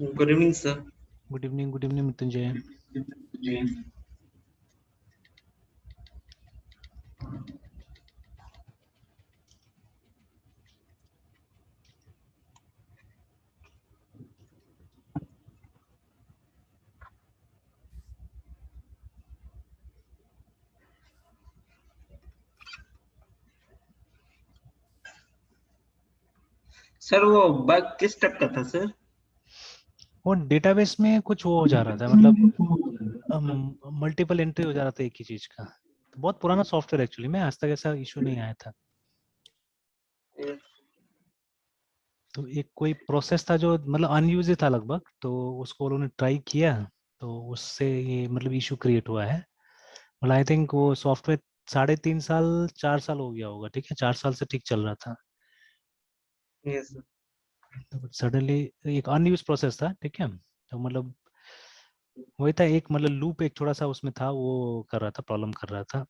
Good evening sir. Good evening Mrityunjay. Sir वो bug किस type का था सर? वो डेटाबेस में कुछ वो हो जा रहा था, मतलब मल्टीपल एंट्री हो जा रहा था एक ही चीज का। तो बहुत पुराना सॉफ्टवेयर एक्चुअली में, आज तक ऐसा इशू नहीं आया था। तो एक कोई प्रोसेस था जो मतलब अनयूज था लगभग, तो उसको उन्होंने ट्राई किया, तो उससे ये मतलब इशू क्रिएट हुआ है। मतलब आई थिंक वो सॉफ्टवेयर 3.5 साल 4 साल हो गया होगा, ठीक है, 4 साल से ठीक चल रहा था। Yes sir. तो सडनली एक अनयूज प्रोसेस था, ठीक है। तो मतलब वही था, एक मतलब लूप एक थोड़ा सा उसमें था, वो कर रहा था, प्रॉब्लम कर रहा था।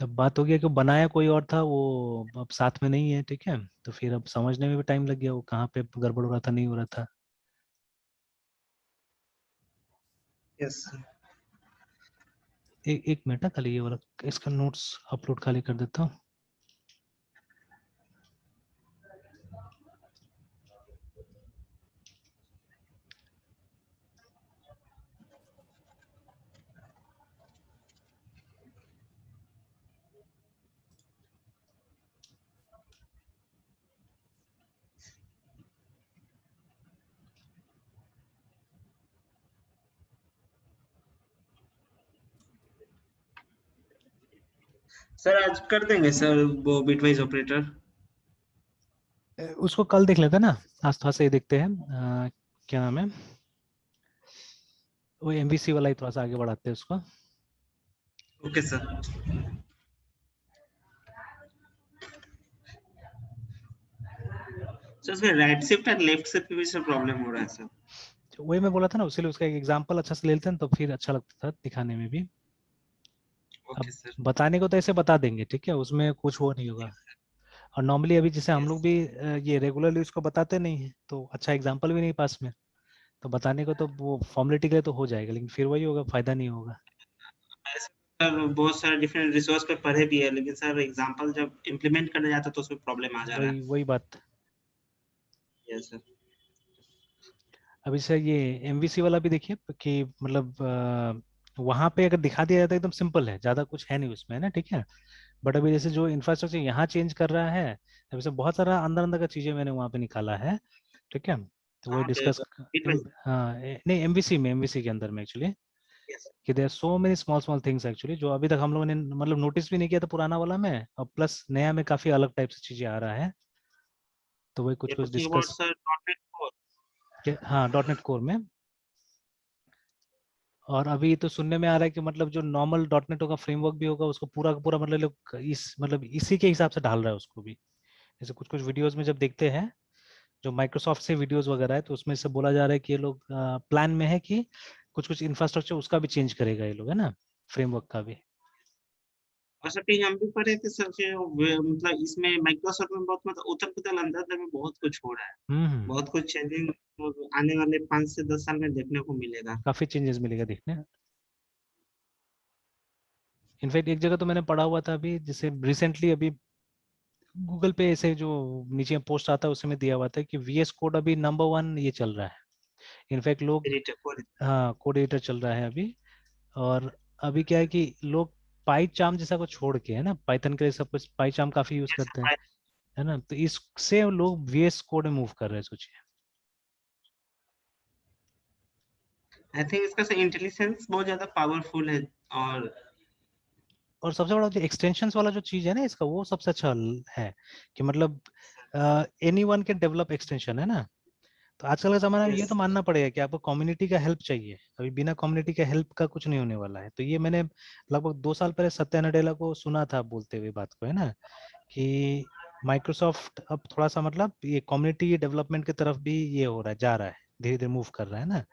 तब बात हो गया कि बनाया कोई और था, वो अब साथ में नहीं है, ठीक है। तो फिर अब समझने में भी टाइम लग गया वो कहाँ पे गड़बड़ हो रहा था, नहीं हो रहा था। Yes sir. एक मिनट ना, खाली ये वाला इसका नोट्स अपलोड खाली कर देता हूँ। सर आज कर देंगे सर वो बिटवाइज ऑपरेटर। उसको कल देख लेते हैं ना, आज थोड़ा सा ये देखते हैं। क्या नाम है, वो एमवीसी वाला ही थोड़ा सा आगे बढ़ाते हैं उसको। Okay sir. सर उसमें राइट शिफ्ट और लेफ्ट शिफ्ट पे भी सर प्रॉब्लम हो रहा है सर। तो वही मैं बोला था ना, उसीलिए उसका एक एग्जांपल अच्छा से ले लेते हैं, तो फिर अच्छा लगता था दिखाने में भी। ओके अब सर। बताने को तो ऐसे बता देंगे, ठीक है, उसमें कुछ वो नहीं होगा। और नॉर्मली अभी जैसे हम यस। लोग भी ये रेगुलरली उसको बताते नहीं है, तो अच्छा एग्जांपल भी नहीं पास में। तो बताने को तो वो फॉर्मेलिटी के लिए तो हो जाएगा, लेकिन फिर वही होगा, फायदा नहीं होगा। सर बहुत सारे डिफरेंट रिसोर्स पे पढ़े भी है, लेकिन सर एग्जांपल जब इम्प्लीमेंट करने जाता है तो उसमें प्रॉब्लम आ जा रहा है। वही वही बात। Yes sir. अभी से ये एमवीसी वाला भी देखिए कि मतलब वहां पे अगर दिखा दिया जाता है एकदम सिंपल है, ज्यादा कुछ है नहीं उसमें, है ना, ठीक है। बट अभी जैसे जो इंफ्रास्ट्रक्चर यहाँ चेंज कर रहा है, अभी से बहुत सारा अंदर अंदर का चीजें मैंने वहां पे निकाला है, ठीक है। तो वही कहाँ पे डिस्कस। सर? बिटवाइज। हाँ नहीं, एमवीसी के अंदर में एक्चुअली, यस। कि there so many small small things actually, जो अभी तक हम लोगों ने मतलब नोटिस भी नहीं किया था पुराना वाला में, और प्लस नया में काफी अलग टाइप से चीजें आ रहा है। तो वही कुछ यू कुछ talking about discuss. Sir .NET core. हाँ, डॉट नेट कोर में। और अभी तो सुनने में आ रहा है कि मतलब जो नॉर्मल डॉट नेट होगा, फ्रेमवर्क भी होगा, उसको पूरा का पूरा मतलब लोग इस मतलब इसी के हिसाब से ढाल रहा है उसको भी। जैसे कुछ कुछ वीडियोस में जब देखते हैं, जो माइक्रोसॉफ्ट से वीडियोस वगैरह है, तो उसमें से बोला जा रहा है कि ये लोग प्लान में है कि कुछ कुछ इंफ्रास्ट्रक्चर उसका भी चेंज करेगा ये लोग, है ना, फ्रेमवर्क का भी। और सर कहीं हम भी पढ़े थे सर कि मतलब इसमें माइक्रोसॉफ्ट में बहुत मतलब उथल पुथल अंदर में बहुत कुछ हो रहा है। हम्म। बहुत कुछ चेंजिंग आने वाले 5 से 10 साल में देखने को मिलेगा। काफी चेंजेस मिलेगा देखने। इनफैक्ट एक जगह तो मैंने पढ़ा हुआ था अभी, जैसे रिसेंटली अभी गूगल पे ऐसे जो नीचे पोस्ट आता है उसमें दिया हुआ था कि वीएस कोड अभी नंबर 1 ये चल रहा है। इनफैक्ट लोग, हाँ, कोड एडिटर चल रहा है अभी। और अभी क्या है कि लोग पाईचार्म जैसा को छोड़ के, है ना, पाइथन के लिए सब कुछ पाईचार्म काफी यूज करते हैं, है ना, तो इससे लोग वीएस कोड में मूव कर रहे हैं, सोचिए। आई थिंक इसका इंटेलिजेंस बहुत ज्यादा पावरफुल है। और और सबसे बड़ा जो एक्सटेंशंस वाला जो चीज है ना इसका, वो सबसे अच्छा है कि मतलब any one can develop extension, है ना। तो आजकल के जमाने में ये यस। तो मानना पड़ेगा कि आपको कम्युनिटी का हेल्प चाहिए, अभी बिना कम्युनिटी के हेल्प का कुछ नहीं होने वाला है। तो ये मैंने लगभग 2 साल पहले सत्या नडेला को सुना था बोलते हुए बात को, है ना, कि माइक्रोसॉफ्ट अब थोड़ा सा मतलब ये कम्युनिटी डेवलपमेंट की तरफ भी ये हो रहा है, जा रहा है, धीरे धीरे मूव कर रहा है ना।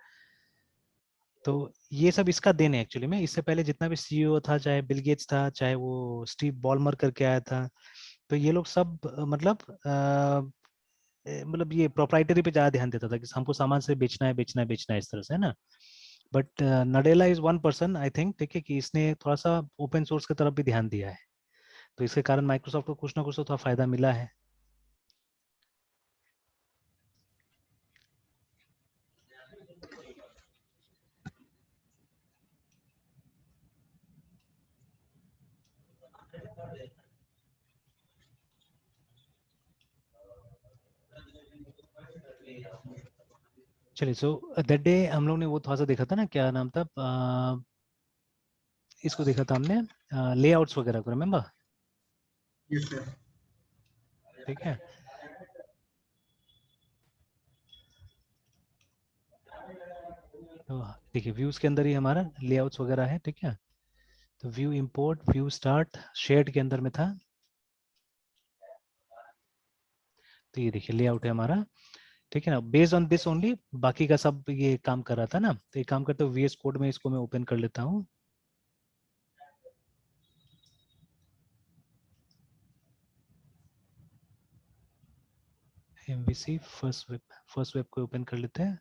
तो ये सब इसका देन है एक्चुअली में। इससे पहले जितना भी सीईओ था, चाहे बिल गेट्स था, चाहे वो स्टीव बॉलमर करके आया था, तो ये लोग सब मतलब ये प्रोप्राइटरी पे ज्यादा ध्यान देता था कि हमको सामान से बेचना है बेचना है बेचना है, इस तरह से, है ना। But Nadella is one person I think, ठीक है, कि इसने थोड़ा सा ओपन सोर्स की तरफ भी ध्यान दिया है, तो इसके कारण माइक्रोसॉफ्ट को कुछ ना कुछ तो थोड़ा फायदा मिला है। चलिए, सो दैट डे हम लोग ने वो थोड़ा सा देखा था ना, क्या नाम था, इसको देखा था हमने, लेआउट्स वगैरह को, रिमेम्बर? Yes sir. ठीक है, तो देखिए व्यूज के अंदर ही हमारा लेआउट्स वगैरह है, ठीक है। तो view import, view start, shared के अंदर में था, तो ये देखिए लेआउट है हमारा, ठीक है ना। बेस्ड ऑन दिस ओनली बाकी का सब ये काम कर रहा था ना। तो एक काम करते हो, VS कोड में इसको मैं ओपन कर लेता हूँ। MVC फर्स्ट वेब को ओपन कर लेते हैं।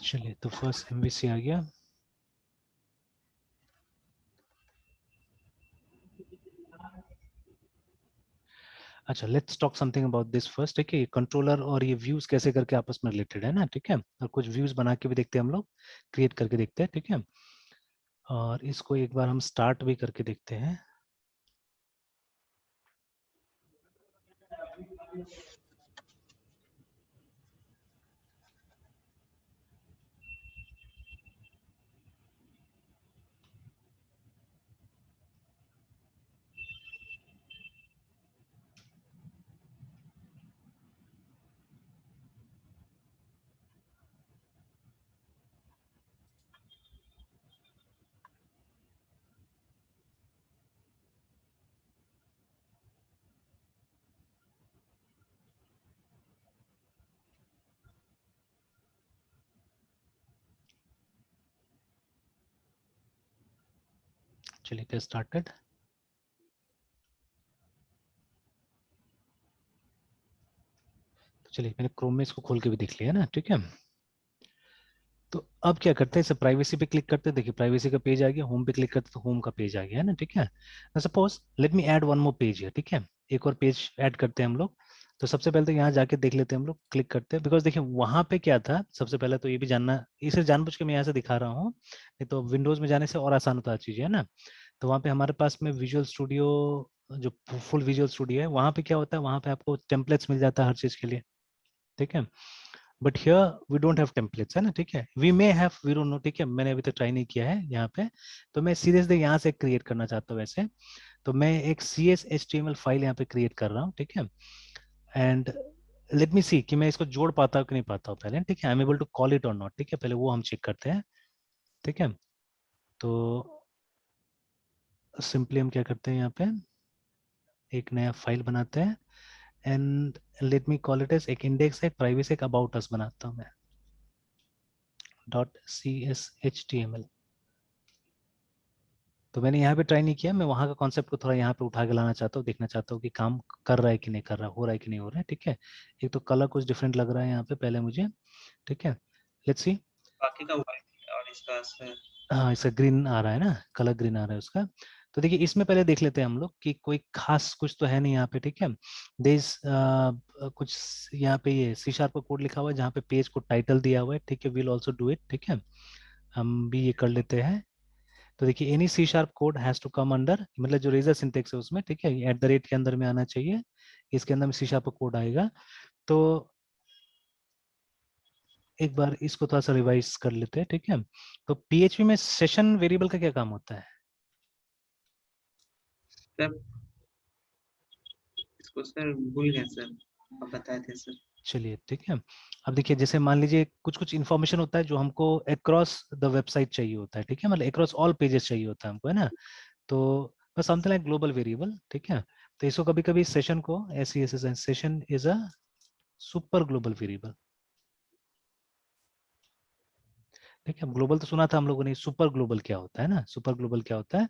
चलिए, तो फर्स्ट MVC आ गया। अच्छा, let's talk something about this first, ठीक है। ये कंट्रोलर और ये व्यूज कैसे करके आपस में रिलेटेड है ना, ठीक है। और कुछ व्यूज बना के भी देखते हैं हम लोग, क्रिएट करके देखते हैं, ठीक है। और इसको एक बार हम स्टार्ट भी करके देखते हैं। चलिए, get started। तो चलिए, मैंने क्रोम में इसको खोल के भी देख लिया ना, ठीक है। तो अब क्या करते हैं, इसे प्राइवेसी पे क्लिक करते हैं। देखिए प्राइवेसी का पेज आ गया, होम पे क्लिक करते हैं तो होम का पेज आ गया, है ना, ठीक है। Suppose let me add one more page है, ठीक है। एक और पेज ऐड करते हैं हम लोग। तो सबसे पहले तो यहाँ जाके देख लेते हैं हम लोग, क्लिक करते हैं, बिकॉज देखिए वहां पे क्या था, सबसे पहले तो ये भी जानना, इसे जानबूझ के मैं यहाँ से दिखा रहा हूँ, नहीं तो विंडोज में जाने से और आसान होता है चीजें, है ना। तो वहाँ पे हमारे पास में विजुअल स्टूडियो, जो फुल विजुअल स्टूडियो है, वहाँ पे क्या होता है, वहाँ पे आपको टेम्पलेट्स मिल जाता है हर चीज के लिए, ठीक है। But here we don't have templates, है ना, ठीक है। We may have, we don't know, ठीक है। मैंने अभी तक ट्राई नहीं किया है यहाँ पे। तो मैं सीधे यहाँ से क्रिएट करना चाहता हूँ वैसे। तो मैं एक CS HTML फाइल यहाँ पे क्रिएट कर रहा हूँ, ठीक है। एंड लेट मी सी कि मैं इसको जोड़ पाता हूँ कि नहीं पाता हूँ पहले, ठीक है। I am able to call it और नॉट, ठीक है, पहले वो हम चेक करते हैं, ठीक है। तो सिंपली हम क्या करते हैं, यहाँ पे एक नया फाइल बनाते हैं, and let me call it as, एक इंडेक्स है, एक प्राइवेसी, एक अबाउट अस बनाता हूँ मैं, .CSHTML। तो मैंने यहाँ पे ट्राई नहीं किया, मैं वहाँ का कॉन्सेप्ट को थोड़ा यहाँ पे उठा के लाना चाहता हूँ, देखना चाहता हूँ कि काम कर रहा है कि नहीं कर रहा, हो रहा है कि नहीं हो रहा है, ठीक है। एक तो कलर कुछ डिफरेंट लग रहा है यहाँ पे पहले मुझे, ठीक है। Let's see. बाकी का व्हाइट और इसका से हाँ, इसका ग्रीन आ रहा है ना, कलर ग्रीन आ रहा है उसका। तो देखिए इसमें पहले देख लेते हैं हम लोग कि कोई खास कुछ तो है नहीं यहाँ पे, ठीक है। देस कुछ यहाँ पे ये C# का कोड लिखा हुआ है, जहाँ पे पेज को टाइटल दिया हुआ है, ठीक है। विल ऑल्सो डू इट, ठीक है, हम भी ये कर लेते हैं। तो देखिए any C# code has to come under, मतलब जो रेजर सिंटेक्स है उसमें, ठीक है, @ के अंदर में आना चाहिए, इसके अंदर में C# कोड आएगा। तो एक बार इसको थोड़ा सा रिवाइज कर लेते हैं, ठीक है। तो PHP में सेशन वेरिएबल का क्या काम होता है? सर इसको सर भूल गए सर, आप बताए थे सर। चलिए ठीक है। अब देखिए जैसे मान लीजिए कुछ कुछ इन्फॉर्मेशन होता है जो हमको अक्रॉस द वेबसाइट चाहिए होता है, ठीक है, मतलब अक्रॉस ऑल पेजेस चाहिए होता है हमको, है ना। तो बस समथिंग लाइक ग्लोबल वेरिएबल, ठीक है। तो इसको कभी कभी सेशन को session is a super global variable, ठीक है। ग्लोबल तो सुना था हम लोगों ने, सुपर ग्लोबल क्या होता है ना, सुपर ग्लोबल क्या होता है।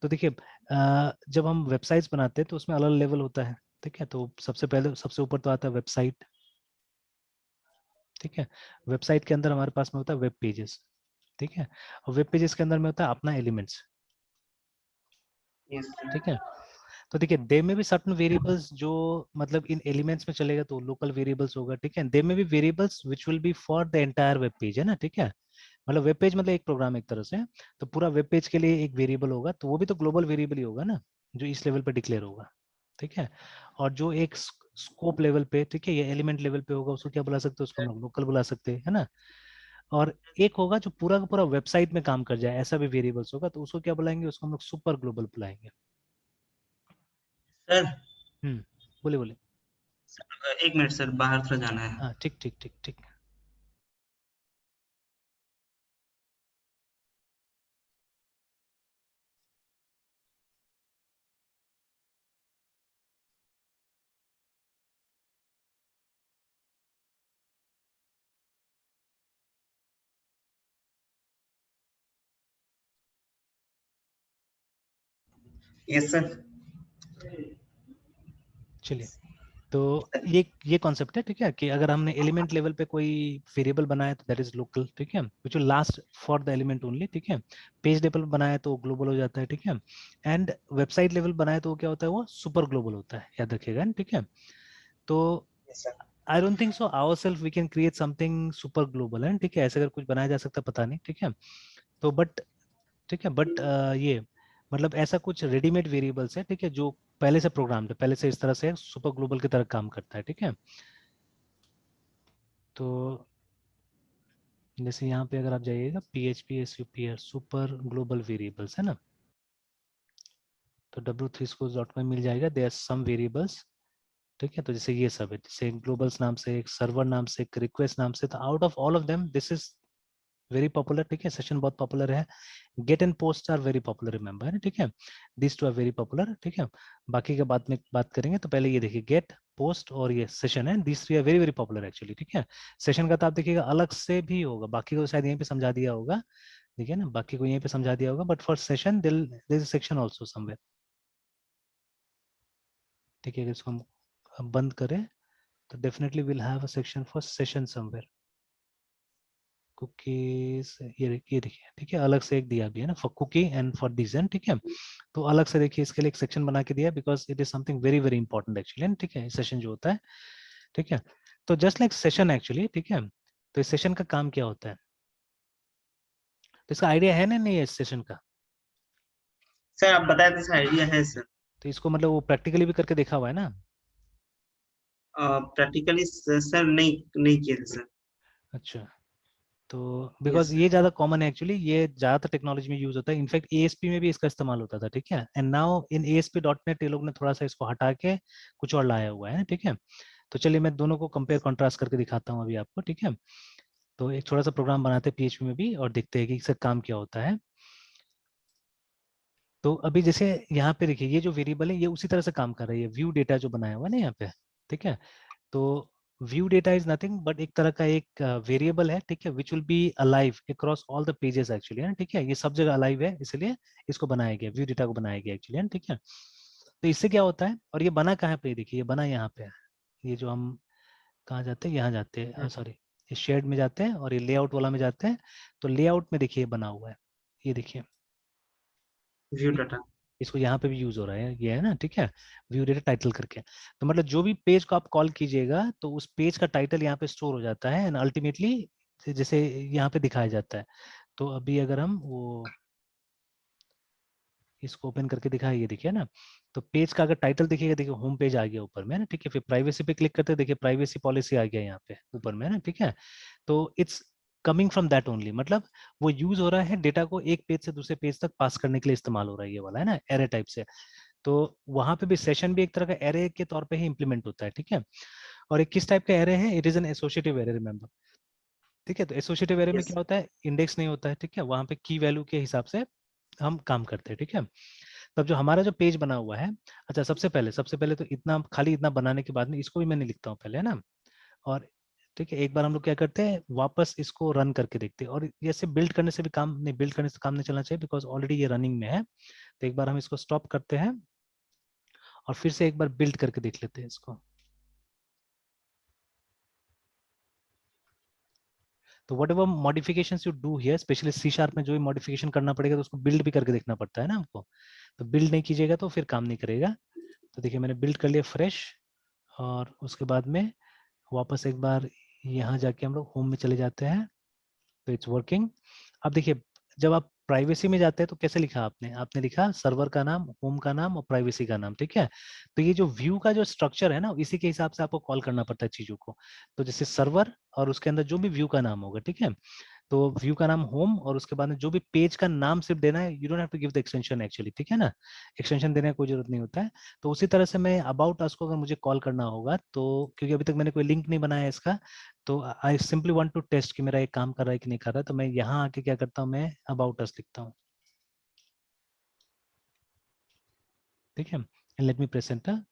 तो देखिए जब हम वेबसाइट्स बनाते हैं तो उसमें अलग लेवल होता है, ठीक है। तो सबसे पहले सबसे ऊपर तो आता है वेबसाइट, ठीक है। वेबसाइट के अंदर हमारे पास में होता है वेब पेजेस, ठीक है। और वेब पेजेस के अंदर में होता है अपना एलिमेंट्स, यस सर। ठीक है। तो देखिए दे में भी सर्टन वेरिएबल्स जो मतलब इन एलिमेंट्स में चलेगा तो लोकल वेरिएबल्स होगा, ठीक है। दे में भी variables which will be for the entire web page, है ना, ठीक है। मतलब वेब पेज मतलब एक प्रोग्राम एक तरह से, तो पूरा वेब पेज के लिए एक वेरिएबल होगा, तो वो भी तो ग्लोबल वेरिएबल ही होगा ना, जो इस लेवल पे डिक्लेयर होगा, ठीक है। और जो एक स्कोप लेवल पे, ठीक है, ये एलिमेंट लेवल पे होगा, उसको क्या बुला सकते हैं, उसको हम लोग लोकल बुला सकते हैं, है ना। और एक होगा जो पूरा का पूरा वेबसाइट में काम कर जाए, ऐसा भी वेरिएबल्स होगा, तो उसको क्या बुलाएंगे, उसको हम लोग सुपर ग्लोबल बुलाएंगे। सर बोले बोले। एक मिनट सर, बाहर थोड़ा जाना है। हाँ ठीक ठीक ठीक ठीक। Yes sir. चलिए, तो ये कॉन्सेप्ट है, ठीक है, कि अगर हमने एलिमेंट लेवल पे कोई वेरिएबल बनाया तो दैट इज लोकल, ठीक है, which will last for the element only, ठीक है। पेज लेवल बनाया तो ग्लोबल हो जाता है, ठीक है। एंड वेबसाइट लेवल बनाया तो वो क्या होता है, वो सुपर ग्लोबल होता है, याद रखिएगा, ठीक है। तो yes sir. I don't think so our self we can create something super global, है, ठीक है। ऐसे अगर कुछ बनाया जा सकता पता नहीं, ठीक है। तो बट ठीक है, बट ये मतलब ऐसा कुछ रेडीमेड वेरिएबल्स है, ठीक है, जो पहले से प्रोग्राम्ड है, पहले से इस तरह से सुपर ग्लोबल की तरह काम करता है, ठीक है। तो जैसे यहाँ पे अगर आप जाइएगा PHP SUPR super global variables, है ना, तो w3schools.com में मिल जाएगा, देयर सम वेरिएबल्स, ठीक है। तो जैसे ये सब है, जैसे ग्लोबल्स नाम से, एक सर्वर नाम से, एक रिक्वेस्ट नाम से, तो out of all of them this is very popular, ठीक है। सेशन बहुत पॉपुलर है, get and post are very popular, remember, ठीक है। This two are very popular, ठीक है। बाकी का बाद में बात करेंगे, तो पहले ये देखिए गेट पोस्ट और ये सेशन है, this three are very very popular actually, ठीक है। सेशन का तो आप देखिएगा अलग से भी होगा, बाकी को शायद यहीं पे समझा दिया होगा, ठीक है ना, बाकी को यहीं पे समझा दिया होगा, but for session there is a section also somewhere, ठीक है। अगर इसको हम बंद करें तो definitely will have a section for session somewhere, cookies, ये देखिए, ठीक है, अलग से एक दिया भी है ना for cookie and for design, ठीक है। तो अलग से देखिए इसके लिए एक सेक्शन बना के दिया, because it is something very very important actually, ठीक है, सेशन जो होता है, ठीक है। तो जस्ट लाइक सेशन एक्चुअली, ठीक है। तो इस सेशन का काम क्या होता है, तो इसका आइडिया है ना, नहीं है इस सेशन का। सर आप बताए थे सर, आइडिया है सर। तो इसको मतलब वो प्रैक्टिकली भी करके देखा हुआ है ना। प्रैक्टिकली सर नहीं नहीं किए थे सर। अच्छा, तो यस बिकॉज सर। ये ज्यादा कॉमन है एक्चुअली, ये ज्यादातर टेक्नोलॉजी में यूज होता है, इनफैक्ट ASP में भी इसका इस्तेमाल होता था, ठीक है। एंड नाउ इन ASP.NET ये लोग ने थोड़ा सा इसको हटा के कुछ और लाया हुआ है, ठीक है। तो चलिए मैं दोनों को कंपेयर कंट्रास्ट करके दिखाता हूँ अभी आपको, ठीक है। तो एक छोटा सा प्रोग्राम बनाते हैं PHP में भी और देखते हैं कि इसका काम क्या होता है। तो अभी जैसे यहाँ पे देखिए ये जो वेरिएबल है ये उसी तरह से काम कर रही है, व्यू डेटा जो बनाया हुआ है ना यहाँ पे, ठीक है। तो view data is nothing but एक तरह का एक वेरिएबल है, ठीक है, which will be alive across all the pages actually, है, ठीक है। ये सब जगह अलाइव है, इसलिए इसको बनाया गया, व्यू डेटा को बनाया गया एक्चुअली, है, ठीक है। तो इससे क्या होता है, और ये बना कहाँ पे है? देखिए ये बना यहाँ पे है, ये जो हम कहाँ जाते हैं, यहाँ जाते हैं, सॉरी, ये शेड में जाते हैं और ये लेआउट वाला में जाते हैं। तो लेआउट में देखिए ये बना हुआ है, ये देखिए, व्यू डाटा। इसको यहाँ पे भी यूज हो रहा है, ये है ना, ठीक है, व्यू डेटा टाइटल करके। तो मतलब जो भी पेज को आप कॉल कीजिएगा तो उस पेज का टाइटल यहाँ पे स्टोर हो जाता है एंड अल्टीमेटली जैसे यहाँ पे दिखाया जाता है। तो अभी अगर हम वो इसको ओपन करके दिखाया, ये देखिए ना, तो पेज का अगर टाइटल देखिएगा, देखिए होम पेज आ गया ऊपर में ना, ठीक है। फिर प्राइवेसी पे क्लिक करते हैं, देखिए प्राइवेसी पॉलिसी आ गया यहाँ पे ऊपर में ना, ठीक है। तो it's coming from that only, मतलब वो यूज हो रहा है डेटा को एक पेज से दूसरे पेज तक पास करने के लिए इस्तेमाल हो रहा है, ये वाला है ना एरे टाइप से। तो वहां पे भी सेशन भी एक तरह का एरे के तौर पे ही इंप्लीमेंट होता है, ठीक है। और एक किस टाइप का एरे है, it is an associative array, remember, ठीक है। तो एसोसिएटिव एरे में यस क्या होता है, इंडेक्स नहीं होता है, ठीक है। वहां पे की वैल्यू के हिसाब से हम काम करते हैं, ठीक है। तब जो हमारा जो पेज बना हुआ है, अच्छा सबसे पहले तो इतना खाली इतना बनाने के बाद में इसको भी मैंने लिखता हूँ पहले, है ना। और ठीक है, एक बार हम लोग क्या करते हैं, वापस इसको रन करके देखते हैं। और जैसे बिल्ड करने से भी काम नहीं, बिल्ड करने से काम नहीं चलना चाहिए, बिकॉज ऑलरेडी ये रनिंग में है। तो एक बार हम इसको स्टॉप करते हैं और फिर से एक बार बिल्ड करके देख लेते हैं इसको। तो whatever modification you do here, specially c sharp में जो भी मॉडिफिकेशन करना पड़ेगा तो उसको बिल्ड भी करके देखना पड़ता है ना हमको। तो बिल्ड नहीं कीजिएगा तो फिर काम नहीं करेगा। तो देखिए मैंने बिल्ड कर लिया फ्रेश, और उसके बाद में वापस एक बार यहाँ जाके हम लोग होम में चले जाते हैं, तो इट्स वर्किंग। अब देखिए, जब आप प्राइवेसी में जाते हैं तो कैसे लिखा आपने, आपने लिखा सर्वर का नाम, होम का नाम और प्राइवेसी का नाम, ठीक है। तो ये जो व्यू का जो स्ट्रक्चर है ना, इसी के हिसाब से आपको कॉल करना पड़ता है चीजों को। तो जैसे सर्वर और उसके अंदर जो भी व्यू का नाम होगा, ठीक है। तो व्यू का नाम होम, और उसके बाद में जो भी पेज का नाम सिर्फ देना है, you don't have to give the extension actually, ठीक है ना। एक्सटेंशन देने की कोई जरूरत नहीं होता है। तो उसी तरह से मैं अबाउट अस को अगर मुझे कॉल करना होगा, तो क्योंकि अभी तक मैंने कोई लिंक नहीं बनाया है इसका, तो I simply want to test कि मेरा ये काम कर रहा है कि नहीं कर रहा है। तो मैं यहाँ आके क्या करता हूँ, मैं अबाउट अस लिखता हूँ, ठीक है। Let me press enter.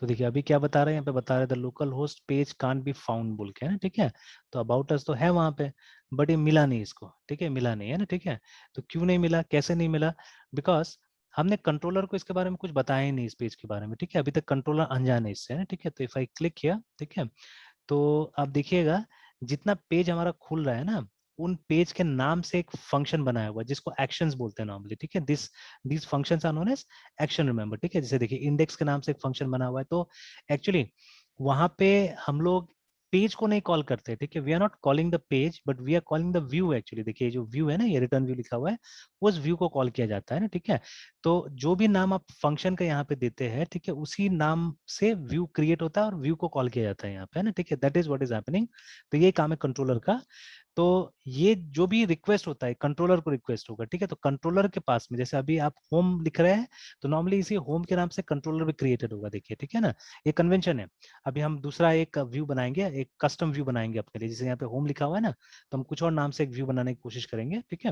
तो देखिए अभी क्या बता रहे हैं, यहाँ पे बता रहे the local host page can't be found बोल के, है ना, ठीक है। तो अबाउट अस तो है वहां पे, बट ये मिला नहीं इसको, ठीक है, मिला नहीं है ना, ठीक है। तो क्यों नहीं मिला, कैसे नहीं मिला, बिकॉज हमने कंट्रोलर को इसके बारे में कुछ बताया ही नहीं, इस पेज के बारे में, ठीक है। अभी तक कंट्रोलर अनजान है इससे, है ना, ठीक है। तो इफ आई क्लिक किया, ठीक है, तो आप देखिएगा जितना पेज हमारा खुल रहा है ना, उन पेज के नाम से एक फंक्शन बनाया हुआ है जिसको एक्शंस बोलते हैं नॉर्मली, ठीक है। This functions are known as action, remember, ठीक है। जैसे देखिए इंडेक्स के नाम से एक फंक्शन बना हुआ है, तो एक्चुअली वहां पे हम लोग पेज को नहीं कॉल करते, ठीक है। We are not calling the page, but we are calling the view actually. देखिए जो व्यू है ना, ये रिटर्न व्यू लिखा हुआ है, उस व्यू को कॉल किया जाता है ना, ठीक है। तो जो भी नाम आप फंक्शन का यहाँ पे देते हैं, ठीक है, उसी नाम से व्यू क्रिएट होता है और व्यू को कॉल किया जाता है यहाँ पे, है ना, ठीक है। That is what is happening. तो ये काम है कंट्रोलर का। तो ये जो भी रिक्वेस्ट होता है कंट्रोलर को रिक्वेस्ट होगा, ठीक है। तो कंट्रोलर के पास में जैसे अभी आप होम लिख रहे हैं, तो नॉर्मली इसी होम के नाम से कंट्रोलर भी क्रिएटेड होगा, देखिए, ठीक है ना। ये कन्वेंशन है। अभी हम दूसरा एक व्यू बनाएंगे, एक कस्टम व्यू बनाएंगे अपने लिए, जैसे यहाँ पे होम लिखा हुआ है ना, तो हम कुछ और नाम से एक व्यू बनाने की कोशिश करेंगे, ठीक है।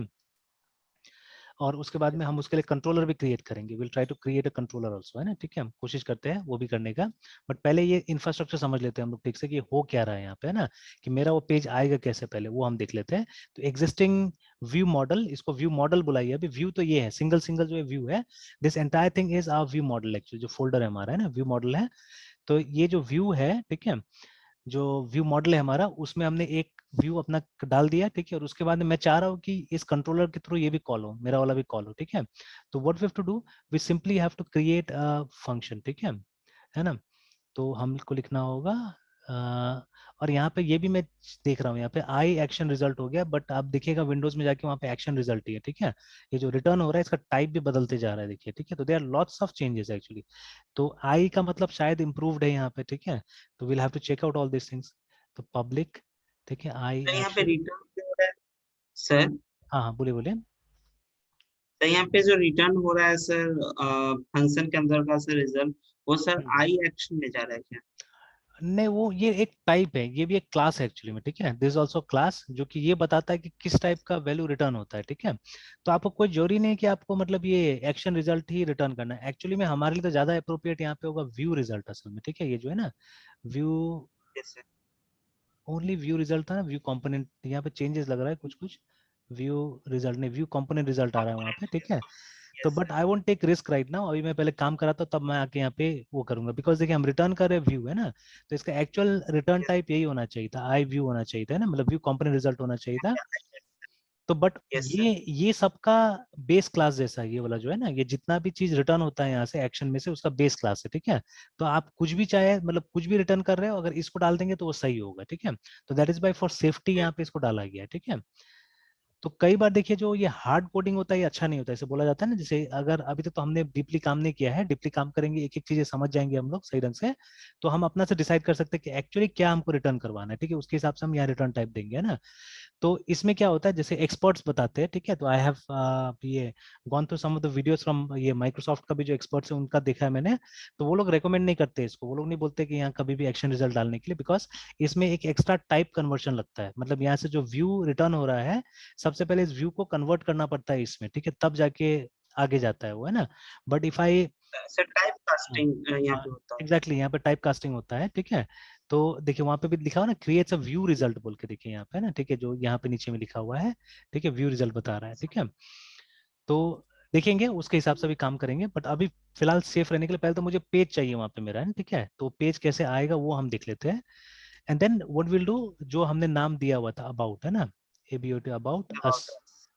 और उसके बाद में हम उसके लिए कंट्रोलर भी क्रिएट करेंगे, will try to create a controller also, है ना, ठीक है। हम कोशिश करते हैं वो भी करने का, बट पहले ये इंफ्रास्ट्रक्चर समझ लेते हैं हम लोग ठीक से कि हो क्या रहा है यहाँ पे, है ना, कि मेरा वो पेज आएगा कैसे, पहले वो हम देख लेते हैं। तो एग्जिस्टिंग व्यू मॉडल, इसको व्यू मॉडल बुलाइए। अभी व्यू तो ये है, सिंगल सिंगल जो व्यू है, this entire thing is our view model actually, जो फोल्डर है हमारा, है ना, व्यू मॉडल है। तो ये जो व्यू है, ठीक है, जो व्यू मॉडल है हमारा, उसमें हमने एक व्यू अपना डाल दिया, ठीक है। और उसके बाद में मैं चाह रहा हूँ कि इस कंट्रोलर के थ्रू ये भी कॉल हो, मेरा वाला भी कॉल हो, ठीक है। तो what we have to do, we simply have to create a function, ठीक है ना। तो हमको लिखना होगा और यहाँ पे ये भी मैं देख रहा हूँ, यहाँ पे आई एक्शन रिजल्ट हो गया, बट आप देखिएगा विंडोज में जाके वहाँ पे एक्शन रिजल्ट ही है, ठीक है। ये जो रिटर्न हो रहा है इसका टाइप भी बदलते जा रहा है, देखिए, ठीक है। तो there are lots of changes actually. तो आई का मतलब शायद इम्प्रूव्ड है यहाँ पे, ठीक है। तो will have to check out all this things. तो पब्लिक, ठीक है, आई तो यहाँ पे एक्शन। रिटर्न जो हो रहा है सर, हाँ हाँ, बोलिए बोलिए। तो यहाँ पे जो रिटर्न हो रहा है सर फंक्शन के अंदर का सर रिजल्ट, वो सर हम्म। आई एक्शन में जा रहा है क्या? नहीं, वो ये एक टाइप है, ये भी एक क्लास है एक्चुअली में, ठीक है। दिस ऑल्सो क्लास जो कि ये बताता है कि किस टाइप का वैल्यू रिटर्न होता है, ठीक है। तो आपको कोई जरूरी नहीं कि आपको मतलब ये एक्शन रिजल्ट ही रिटर्न करना है। एक्चुअली में हमारे लिए तो ज्यादा अप्रोप्रिएट यहाँ पे होगा व्यू रिजल्ट असल में, ठीक है। ये जो है ना view, yes sir. Only view result था ना, व्यू कंपोनेंट, यहाँ पे चेंजेस लग रहा है कुछ कुछ। व्यू रिजल्ट नहीं, व्यू कंपोनेंट रिजल्ट आ रहा है वहाँ पे, ठीक है। तो yes but sir. I won't take risk right now, अभी मैं पहले काम कराता हूँ तब मैं आके यहाँ पे वो करूंगा, बिकॉज देखिए हम रिटर्न कर रहे व्यू, है ना। तो इसका एक्चुअल रिटर्न टाइप यही होना चाहिए था, आई व्यू होना चाहिए था, है ना, मतलब व्यू कंपोनेंट रिजल्ट होना चाहिए था। तो बट यस सर। ये सबका बेस क्लास जैसा है, ये वाला जो है ना, ये जितना भी चीज रिटर्न होता है यहाँ से एक्शन में से, उसका बेस क्लास है, ठीक है। तो आप कुछ भी चाहे मतलब कुछ भी रिटर्न कर रहे हो, अगर इसको डाल देंगे तो वो सही होगा, ठीक है। तो that is by for safety यहाँ पे इसको डाला गया है, ठीक है। तो कई बार देखिए जो ये हार्ड कोडिंग होता है ये अच्छा नहीं होता है, इसे बोला जाता है ना, जैसे अगर अभी तक तो हमने डीपली काम नहीं किया है, डीपली काम करेंगे, एक एक चीजें समझ जाएंगे हम लोग सही ढंग से, तो हम अपना से डिसाइड कर सकते हैं कि एक्चुअली क्या हमको रिटर्न करवाना है, ठीक है, उसके हिसाब से हम यहाँ रिटर्न टाइप देंगे, है ना। तो इसमें क्या होता है, जैसे एक्सपर्ट्स बताते हैं, ठीक है, तो आई हैव ये gone through some of the videos from ये माइक्रोसॉफ्ट का भी जो एक्सपर्ट्स है उनका देखा है मैंने, तो वो लोग रेकमेंड नहीं करते इसको, वो लोग नहीं बोलते कि यहाँ कभी भी एक्शन रिजल्ट डालने के लिए, बिकॉज इसमें एक एक्स्ट्रा टाइप कन्वर्शन लगता है, मतलब यहाँ से जो व्यू रिटर्न हो रहा है सबसे पहले इस व्यू को कन्वर्ट करना पड़ता है इसमें, ठीक है, तब जाके आगे जाता है वो, है ना। But if I sir type casting यहाँ हाँ पे होता है। एग्जैक्टली यहाँ पे टाइप कास्टिंग होता है, ठीक है। तो देखिए वहां पे भी लिखा हुआ ना, क्रिएट्स अ व्यू रिजल्ट बोल के, देखिए यहाँ पे ना, ठीक है, जो यहाँ पे नीचे में लिखा हुआ है, ठीक है, व्यू रिजल्ट बता रहा है, ठीक है। तो देखेंगे उसके हिसाब से भी काम करेंगे, बट अभी फिलहाल सेफ रहने के लिए पहले तो मुझे पेज चाहिए वहां पे मेरा, है ना, ठीक है, तो पेज कैसे आएगा वो हम देख लेते हैं। And then what will do, जो हमने नाम दिया हुआ था अबाउट, है ना, ABOT about us, About us.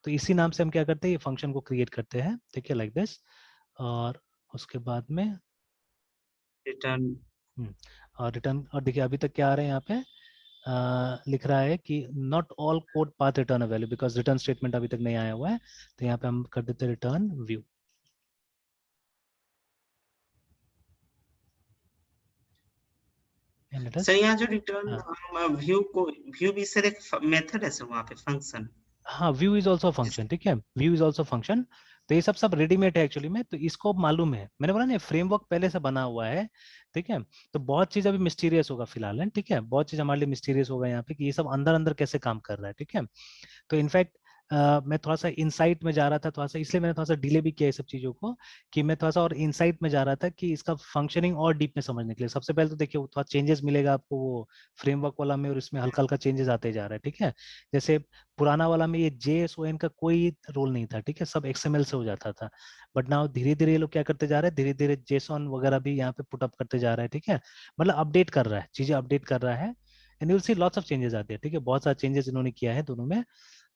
तो इसी नाम से हम क्या करते हैं, ये फंक्शन को क्रिएट करते हैं, ठीक है, लाइक दिस। और उसके बाद में Return. और रिटर्न, और देखिए अभी तक क्या आ रहा है यहाँ पे, लिख रहा है कि not all code path return a value, because return statement अभी तक नहीं आया हुआ है, तो यहाँ पे हम कर देते हैं रिटर्न व्यू। सर यहाँ जो रिटर्न हाँ व्यू भी सर एक मेथड है सर, वहाँ पे फंक्शन हाँ, व्यू इज ऑल्सो फंक्शन, ठीक है, व्यू इज ऑल्सो फंक्शन। तो ये सब सब रेडीमेड है एक्चुअली में, तो इसको मालूम है, मैंने बोला ना फ्रेमवर्क पहले से बना हुआ है, ठीक है। तो बहुत चीज अभी मिस्टीरियस होगा फिलहाल, है ठीक है, बहुत चीज हमारे लिए मिस्टीरियस होगा यहाँ पे कि ये सब अंदर अंदर कैसे काम कर रहा है, ठीक है। तो इनफैक्ट मैं थोड़ा सा इनसाइट में जा रहा था थोड़ा सा, इसलिए मैंने थोड़ा सा डिले भी किया ये सब चीजों को, कि मैं थोड़ा सा और इनसाइट में जा रहा था कि इसका फंक्शनिंग और डीप में समझने के लिए। सबसे पहले तो देखिए थोड़ा चेंजेस मिलेगा आपको वो फ्रेमवर्क वाला में, और इसमें हल्का हल्का चेंजेस आते जा रहा है, ठीक है। जैसे पुराना वाला में ये JSON का कोई रोल नहीं था, ठीक है, सब XML से हो जाता था, बट नाउ धीरे धीरे ये लोग क्या करते जा रहे हैं, धीरे धीरे JSON वगैरह भी यहाँ पे पुटअप करते जा रहा है, ठीक है, मतलब अपडेट कर रहा है, चीजें अपडेट कर रहा है, and you will see lots of changes आते हैं, ठीक है, बहुत सारे चेंजेस इन्होंने किया है दोनों में।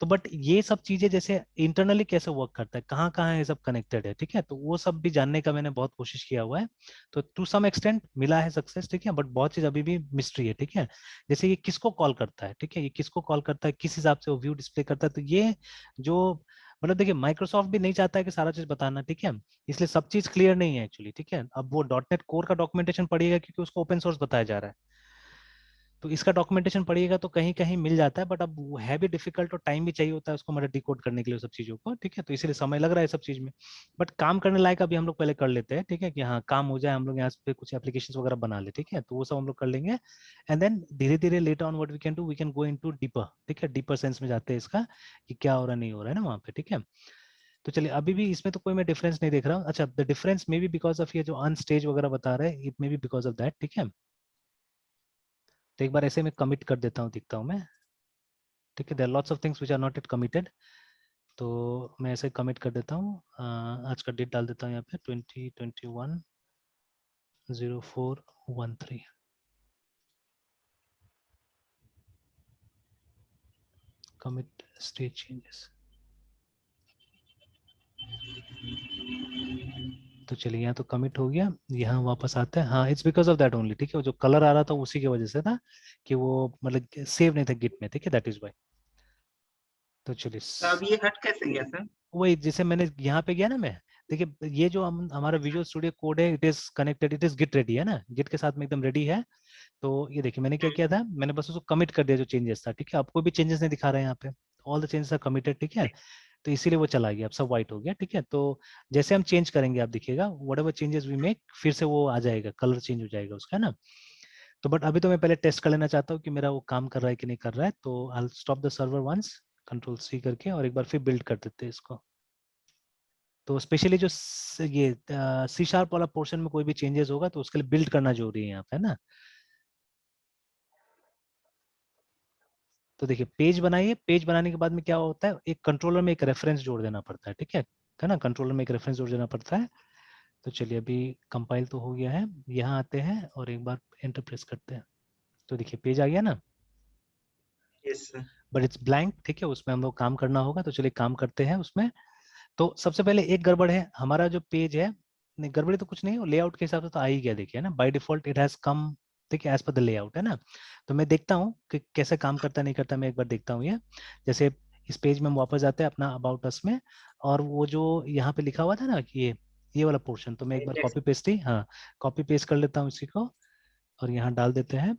तो बट ये सब चीजें जैसे इंटरनली कैसे वर्क करता है, कहाँ कहाँ ये सब कनेक्टेड है, ठीक है, तो वो सब भी जानने का मैंने बहुत कोशिश किया हुआ है। तो टू सम एक्सटेंट मिला है सक्सेस, ठीक है, बट बहुत चीज अभी भी मिस्ट्री है, ठीक है। जैसे ये किसको कॉल करता है, ठीक है, ये किसको कॉल करता है, किस हिसाब से वो व्यू डिस्प्ले करता है, तो ये जो मतलब देखिए माइक्रोसॉफ्ट भी नहीं चाहता है कि सारा चीज बताना, ठीक है, इसलिए सब चीज क्लियर नहीं है एक्चुअली, ठीक है। अब वो .NET कोर का डॉक्यूमेंटेशन पढ़िएगा क्योंकि उसको ओपन सोर्स बताया जा रहा है, तो इसका डॉक्यूमेंटेशन पढ़िएगा तो कहीं कहीं मिल जाता है, बट अब वो है भी डिफिकल्ट और टाइम भी चाहिए होता है उसको मतलब डिकोड करने के लिए सब चीजों को, ठीक है, तो इसीलिए समय लग रहा है सब चीज में। बट काम करने लायक अभी हम लोग पहले कर लेते हैं, ठीक है, कि हाँ काम हो जाए, हम लोग यहाँ पे कुछ एप्लीकेशन वगैरह बना ले, ठीक है, तो वो सब हम लोग कर लेंगे। एंड देन धीरे धीरे later on what we can do, we can go into deeper, ठीक है, डीपर सेंस में जाते हैं इसका कि क्या हो रहा नहीं हो रहा है ना वहाँ पे, ठीक है। तो चलिए अभी भी इसमें तो कोई मैं डिफरेंस नहीं देख रहा हूँ। अच्छा, the difference may be because of ये जो अनस्टेज वगैरह बता रहे हैं, it may be because of that, ठीक है। तो एक बार ऐसे में कमिट कर देता हूँ, दिखता हूँ मैं, ठीक है, there lots of things which are not it committed, तो मैं ऐसे कमिट कर देता हूँ। आज का डेट डाल देता हूँ यहाँ पे 2021-04-13 कमिट स्टेज चेंजेस। तो चलिए यहाँ तो कमिट हो गया, यहाँ वापस आते हैं। हाँ, it's because of that only, ठीक है, जो कलर आ रहा था उसी की वजह से था कि वो मतलब सेव नहीं था गिट में, ठीक है, दैट इज वाई। तो चलिए तो अब ये हट कैसे गया सर? वही जैसे मैंने यहाँ पे गया ना मैं, देखिए ये जो हमारा विजुअल स्टूडियो कोड है, it is connected, it is git ready है ना, गिट के साथ में एकदम रेडी है। तो ये देखिए मैंने क्या किया था, मैंने बस उसको कमिट कर दिया जो चेंजेस था, ठीक है, आपको भी चेंजेस नहीं दिखा रहे हैं यहाँ पे, all the changes are committed, ठीक है। तो इसीलिए वो चला गया, अब सब व्हाइट हो गया, ठीक है। तो जैसे हम चेंज करेंगे आप देखिएगा, whatever changes we make फिर से वो आ जाएगा, कलर चेंज हो जाएगा उसका, है ना। तो बट अभी तो मैं पहले टेस्ट कर लेना चाहता हूँ कि मेरा वो काम कर रहा है कि नहीं कर रहा है, तो I stop the server once, Ctrl+C करके, और एक बार फिर बिल्ड कर देते हैं इसको। तो स्पेशली जो ये C# वाला पोर्शन में कोई भी चेंजेस होगा तो उसके लिए बिल्ड करना जरूरी है यहाँ पे, है ना। तो देखिए पेज बनाइए, पेज बनाने के बाद में क्या होता है, एक कंट्रोलर में एक रेफरेंस जोड़ देना पड़ता है, ठीक है ना, कंट्रोलर में एक रेफरेंस जोड़ देना पड़ता है। तो चलिए अभी कंपाइल तो हो गया है, यहाँ आते हैं और एक बार एंटर प्रेस करते हैं, तो देखिए पेज आ गया ना, yes sir. But it's blank, ठीक है, उसमें हम लोग काम करना होगा, तो चलिए काम करते हैं उसमें। तो सबसे पहले एक गड़बड़ है, हमारा जो पेज है, नहीं गड़बड़ी तो कुछ नहीं, लेआउट के हिसाब से तो आ ही गया, देखिए ना, by default it has come, ठीक है, एज पर द लेआउट, है ना। तो मैं देखता हूँ कि कैसे काम करता नहीं करता, मैं एक बार देखता हूँ ये। जैसे इस पेज में हम वापस जाते हैं अपना अबाउट अस में, और वो जो यहाँ पे लिखा हुआ था ना कि ये वाला पोर्शन, तो मैं एक बार कॉपी पेस्ट ही, हाँ कॉपी पेस्ट कर लेता हूँ इसी को और यहाँ डाल देते हैं।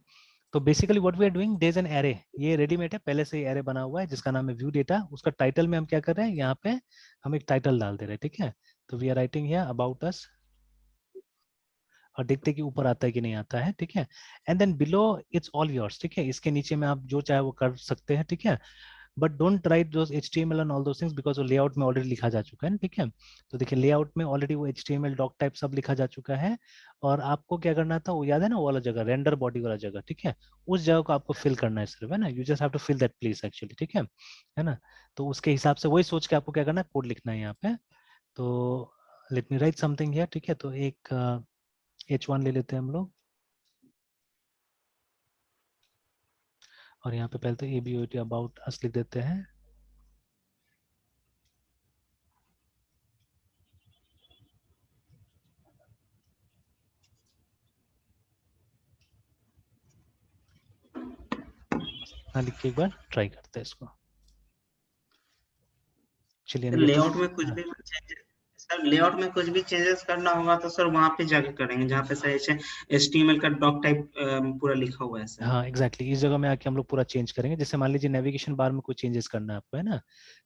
तो basically what we are doing, there is an array, ये रेडीमेड है, पहले से ही एरे बना हुआ है जिसका नाम है व्यू डेटा। उसका टाइटल में हम क्या कर रहे हैं, यहाँ पे हम एक टाइटल डाल दे रहे हैं, ठीक है। तो we are writing here about us, और देखते हैं कि ऊपर आता है कि नहीं आता है, ठीक है। And then below it's all yours, ठीक है। इसके नीचे में आप जो चाहे वो कर सकते हैं, ठीक है। But don't write those HTML and all those things because वो लेआउट में ऑलरेडी लिखा जा चुका है ना, ठीक है। तो देखिए लेआउट में ऑलरेडी वो HTML डॉक टाइप सब लिखा जा चुका है, और आपको क्या करना था वो याद है ना, वो वाला जगह रेंडर बॉडी वाला जगह, ठीक है। उस जगह को आपको फिल करना है सिर्फ, है ना। You just have to fill that place actually, ठीक है ना। तो उसके हिसाब से वही सोच के आपको क्या करना है, कोड लिखना है यहाँ पे। तो let me right something here, ठीक है। तो एक H1 ले लेते हैं हम लोग, और यहाँ पे पहले तो ABOT अबाउट अस लिख देते हैं। इतना लिख के एक बार ट्राई करते हैं इसको। चलिए सर ये तो लेआउट में कुछ भी चेंजेस, सर लेआउट में कुछ भी चेंजेस करना होगा तो सर वहाँ पे जाके करेंगे जहाँ पे सर HTML का डॉक टाइप पूरा लिखा हुआ है सर। हाँ एग्जैक्टली इस जगह में आके हम लोग पूरा चेंज करेंगे। जैसे मान लीजिए नेविगेशन बार में कुछ चेंजेस करना है आपको, है ना,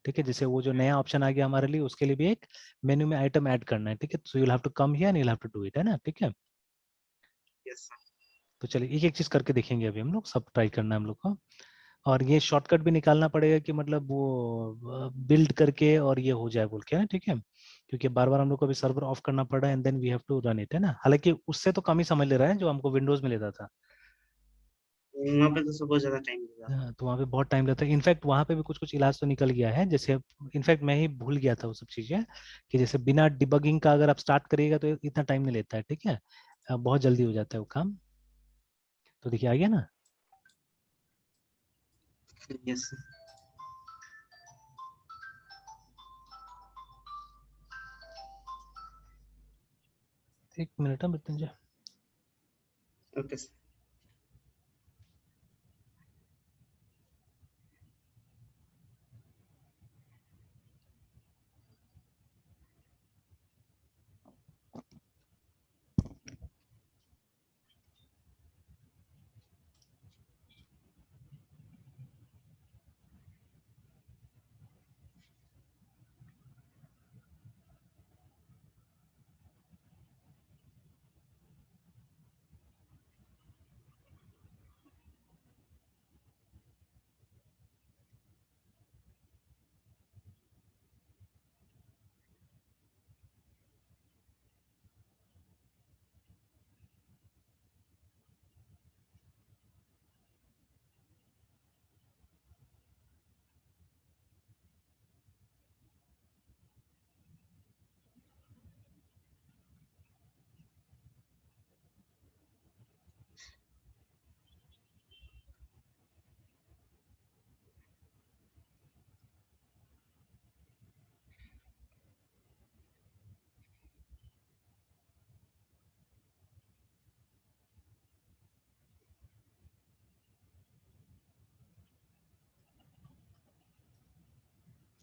ठीक है। जैसे वो जो नया ऑप्शन आ गया हमारे लिए, उसके लिए भी एक मेन्यू में आइटम ऐड करना है, ठीक है। So you will have to come here and you will have to do it, है ना, ठीक है। Yes sir. तो चलिए एक एक चीज करके देखेंगे, अभी हम लोग सब ट्राई करना है हम लोग को। और ये शॉर्टकट भी निकालना पड़ेगा कि मतलब वो बिल्ड करके और ये हो जाए बोल के, है ठीक है। क्योंकि बार बार हम लोग को अभी सर्वर ऑफ करना पड़ रहा है and then we have to run it, है ना। हालांकि उससे तो कम ही समझ ले रहा है जो हमको विंडोज में लेता था। वहाँ पे तो सर बहुत ज्यादा टाइम लगेगा। हाँ, तो वहाँ पे बहुत टाइम लगता है। इनफैक्ट वहाँ पे भी कुछ कुछ इलाज तो निकल गया है, जैसे इनफैक्ट मैं ही भूल गया था वो सब चीज़ें, कि जैसे बिना डिबगिंग का अगर आप स्टार्ट करिएगा तो इतना टाइम नहीं लेता है, ठीक है। बहुत जल्दी हो जाता है वो काम। तो देखिए आ गया ना। Yes sir. एक मिनट है मृत्युंजय। Okay sir.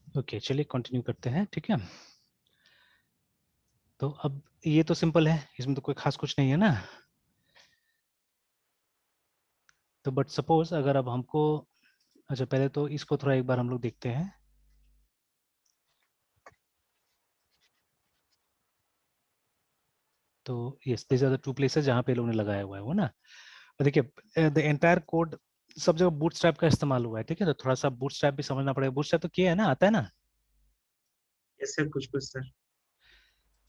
ओके चलिए कंटिन्यू करते हैं, ठीक है। तो अब ये तो सिंपल है, इसमें तो कोई खास कुछ नहीं है ना। तो बट सपोज अगर अब हमको, अच्छा पहले तो इसको थोड़ा एक बार हम लोग देखते हैं। तो yes this are the two places जहाँ पे लोग ने लगाया हुआ है वो ना। और देखिए द एंटायर कोड सब जगह बूटस्ट्रैप का इस्तेमाल हुआ है, ठीक है। तो थोड़ा सा बूटस्ट्रैप भी समझना पड़ेगा। बूटस्ट्रैप तो किया है ना, आता है ना। यस सर कुछ कुछ सर।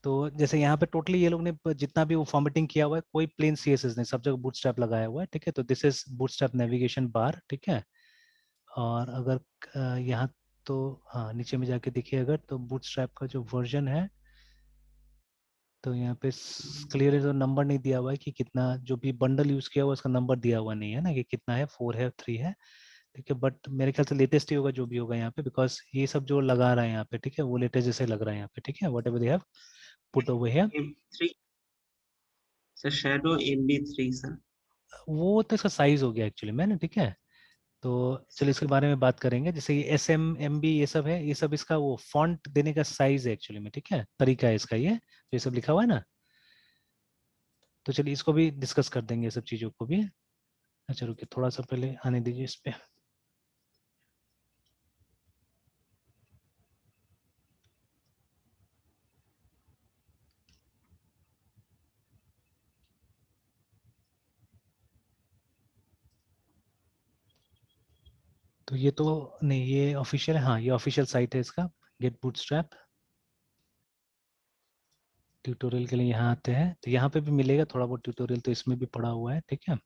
तो जैसे यहाँ पे टोटली ये लोग ने जितना भी वो फॉर्मेटिंग किया हुआ है, कोई प्लेन CSS नहीं, सब जगह बूटस्ट्रैप लगाया हुआ है, ठीक है। तो this is bootstrap navigation bar, ठीक है। और अगर यहाँ तो हाँ नीचे में जाके देखिए अगर, तो बूटस्ट्रैप का जो वर्जन है, तो यहाँ पे क्लियर तो नंबर नहीं दिया हुआ है कि कितना, जो भी बंडल यूज किया हुआ उसका नंबर दिया हुआ नहीं है ना, कि कितना है, 4 है 3 है, ठीक है। बट मेरे ख्याल से लेटेस्ट ही होगा जो भी होगा यहाँ पे, बिकॉज ये सब जो लगा रहा है यहाँ पे, ठीक है, वो लेटेस्ट जैसे लग रहा है यहाँ पे, ठीक है। What ever they have put over here. M3 sir, shadow MB3 sir. वो तो इसका साइज हो गया एक्चुअली में ना, ठीक है। तो चलिए इसके बारे में बात करेंगे। जैसे ये SMMB ये सब है, ये सब इसका वो फॉन्ट देने का साइज है एक्चुअली में, ठीक है, तरीका है इसका, ये सब लिखा हुआ है ना। तो चलिए इसको भी डिस्कस कर देंगे, ये सब चीजों को भी। अच्छा रुकिए, थोड़ा सा पहले आने दीजिए इस पे। तो ये तो नहीं, ये ऑफिशियल है, हाँ ये ऑफिशियल साइट है इसका, गेट बूटस्ट्रैप। ट्यूटोरियल के लिए यहाँ आते हैं तो यहाँ पे भी मिलेगा थोड़ा बहुत ट्यूटोरियल, तो इसमें भी पड़ा हुआ है, ठीक है।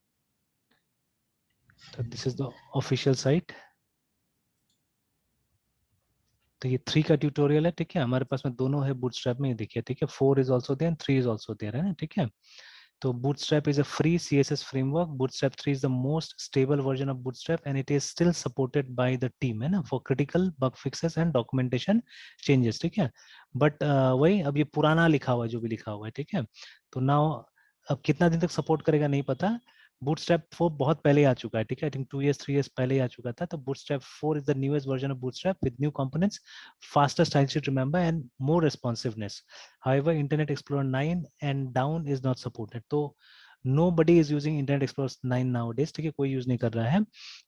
तो this is the official site. तो ये 3 का ट्यूटोरियल है, ठीक है। हमारे पास में दोनों है बूटस्ट्रैप में, ये देखिए, ठीक है। 4 is also there, 3 is also there, है ना, ठीक है। तो Bootstrap is a free CSS framework. Bootstrap 3 is the most stable version of Bootstrap and it is still supported by the team, है ना, for critical bug fixes and documentation changes, ठीक है। But वही अब ये पुराना लिखा हुआ है, जो भी लिखा हुआ है, ठीक है। तो नाउ अब कितना दिन तक सपोर्ट करेगा नहीं पता। Bootstrap 4 बहुत पहले आ चुका है, ठीक है। आई थिंक 2 years 3 years पहले ही आ चुका था। तो Bootstrap 4 is the newest version of Bootstrap with new components, faster style sheet remember and more responsiveness. However, Internet Explorer 9 and down is not supported. तो nobody is using Internet Explorer 9 nowadays, ठीक है, कोई use नहीं कर रहा है।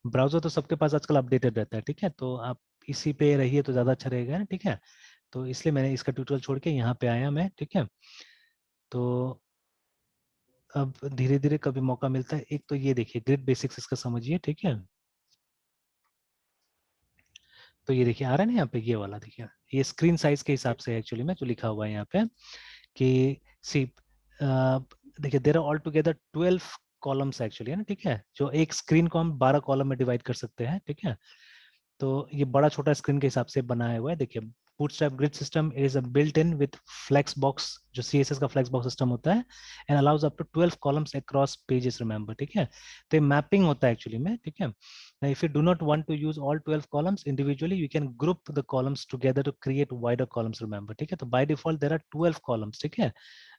Browser तो सबके पास आजकल अपडेटेड रहता है, ठीक है। तो आप इसी पे रहिए तो ज्यादा अच्छा रहेगा ना, ठीक है। तो इसलिए मैंने इसका ट्यूटोरियल छोड़ के यहाँ पे आया मैं, ठीक है। तो अब धीरे धीरे कभी मौका मिलता है, एक तो ये देखिए ग्रिड बेसिक्स इसका समझिए, ठीक है। तो ये देखिए आ रहा है ना यहाँ पे, ये वाला देखिए, ये स्क्रीन साइज के हिसाब से एक्चुअली में जो लिखा हुआ है यहाँ पे कि सी देखिए there are all together 12 columns actually, है ना, ठीक है। जो एक स्क्रीन को हम 12 कॉलम में डिवाइड कर सकते हैं, ठीक है। तो ये बड़ा छोटा स्क्रीन के हिसाब से बनाया हुआ है, देखिए। Bootstrap grid system is a built in with flex box, जो CSS का फ्लेक्स बॉक्स सिस्टम होता है, and allows up to 12 columns across pages, remember, ठीक है। तो ये मैपिंग होता है एक्चुअली में, ठीक है। Now, if you do not want to use all 12 columns individually, you can group the columns together to create wider columns, remember, ठीक है। तो by default there are 12 columns, ठीक है,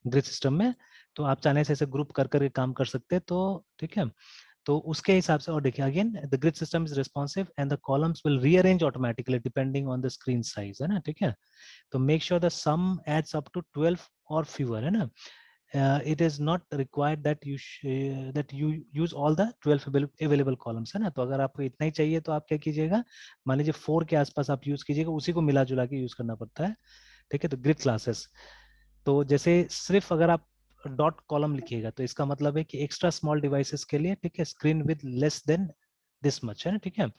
ग्रिड सिस्टम में। तो आप चाहने से ऐसे ग्रुप कर करके काम कर सकते हैं, तो ठीक है। तो उसके हिसाब से, और देखिए again the grid system is responsive and the columns will rearrange automatically depending on the screen size, है ना, ठीक है। तो make sure the sum adds up to 12 और फ्यूअर, है ना। It is not required that you use all the 12 available columns, है ना। तो अगर आपको इतना ही चाहिए तो आप क्या कीजिएगा, मान लीजिए 4 के आसपास आप यूज कीजिएगा, उसी को मिला जुला के यूज करना पड़ता है, ठीक है। तो ग्रिड क्लासेस, तो जैसे सिर्फ अगर आप डॉट कॉलम लिखिएगा तो इसका मतलब है कि एक्स्ट्रा स्मॉल डिवाइसेस के लिए, ठीक है, screen with less than this much, है ना, ठीक है।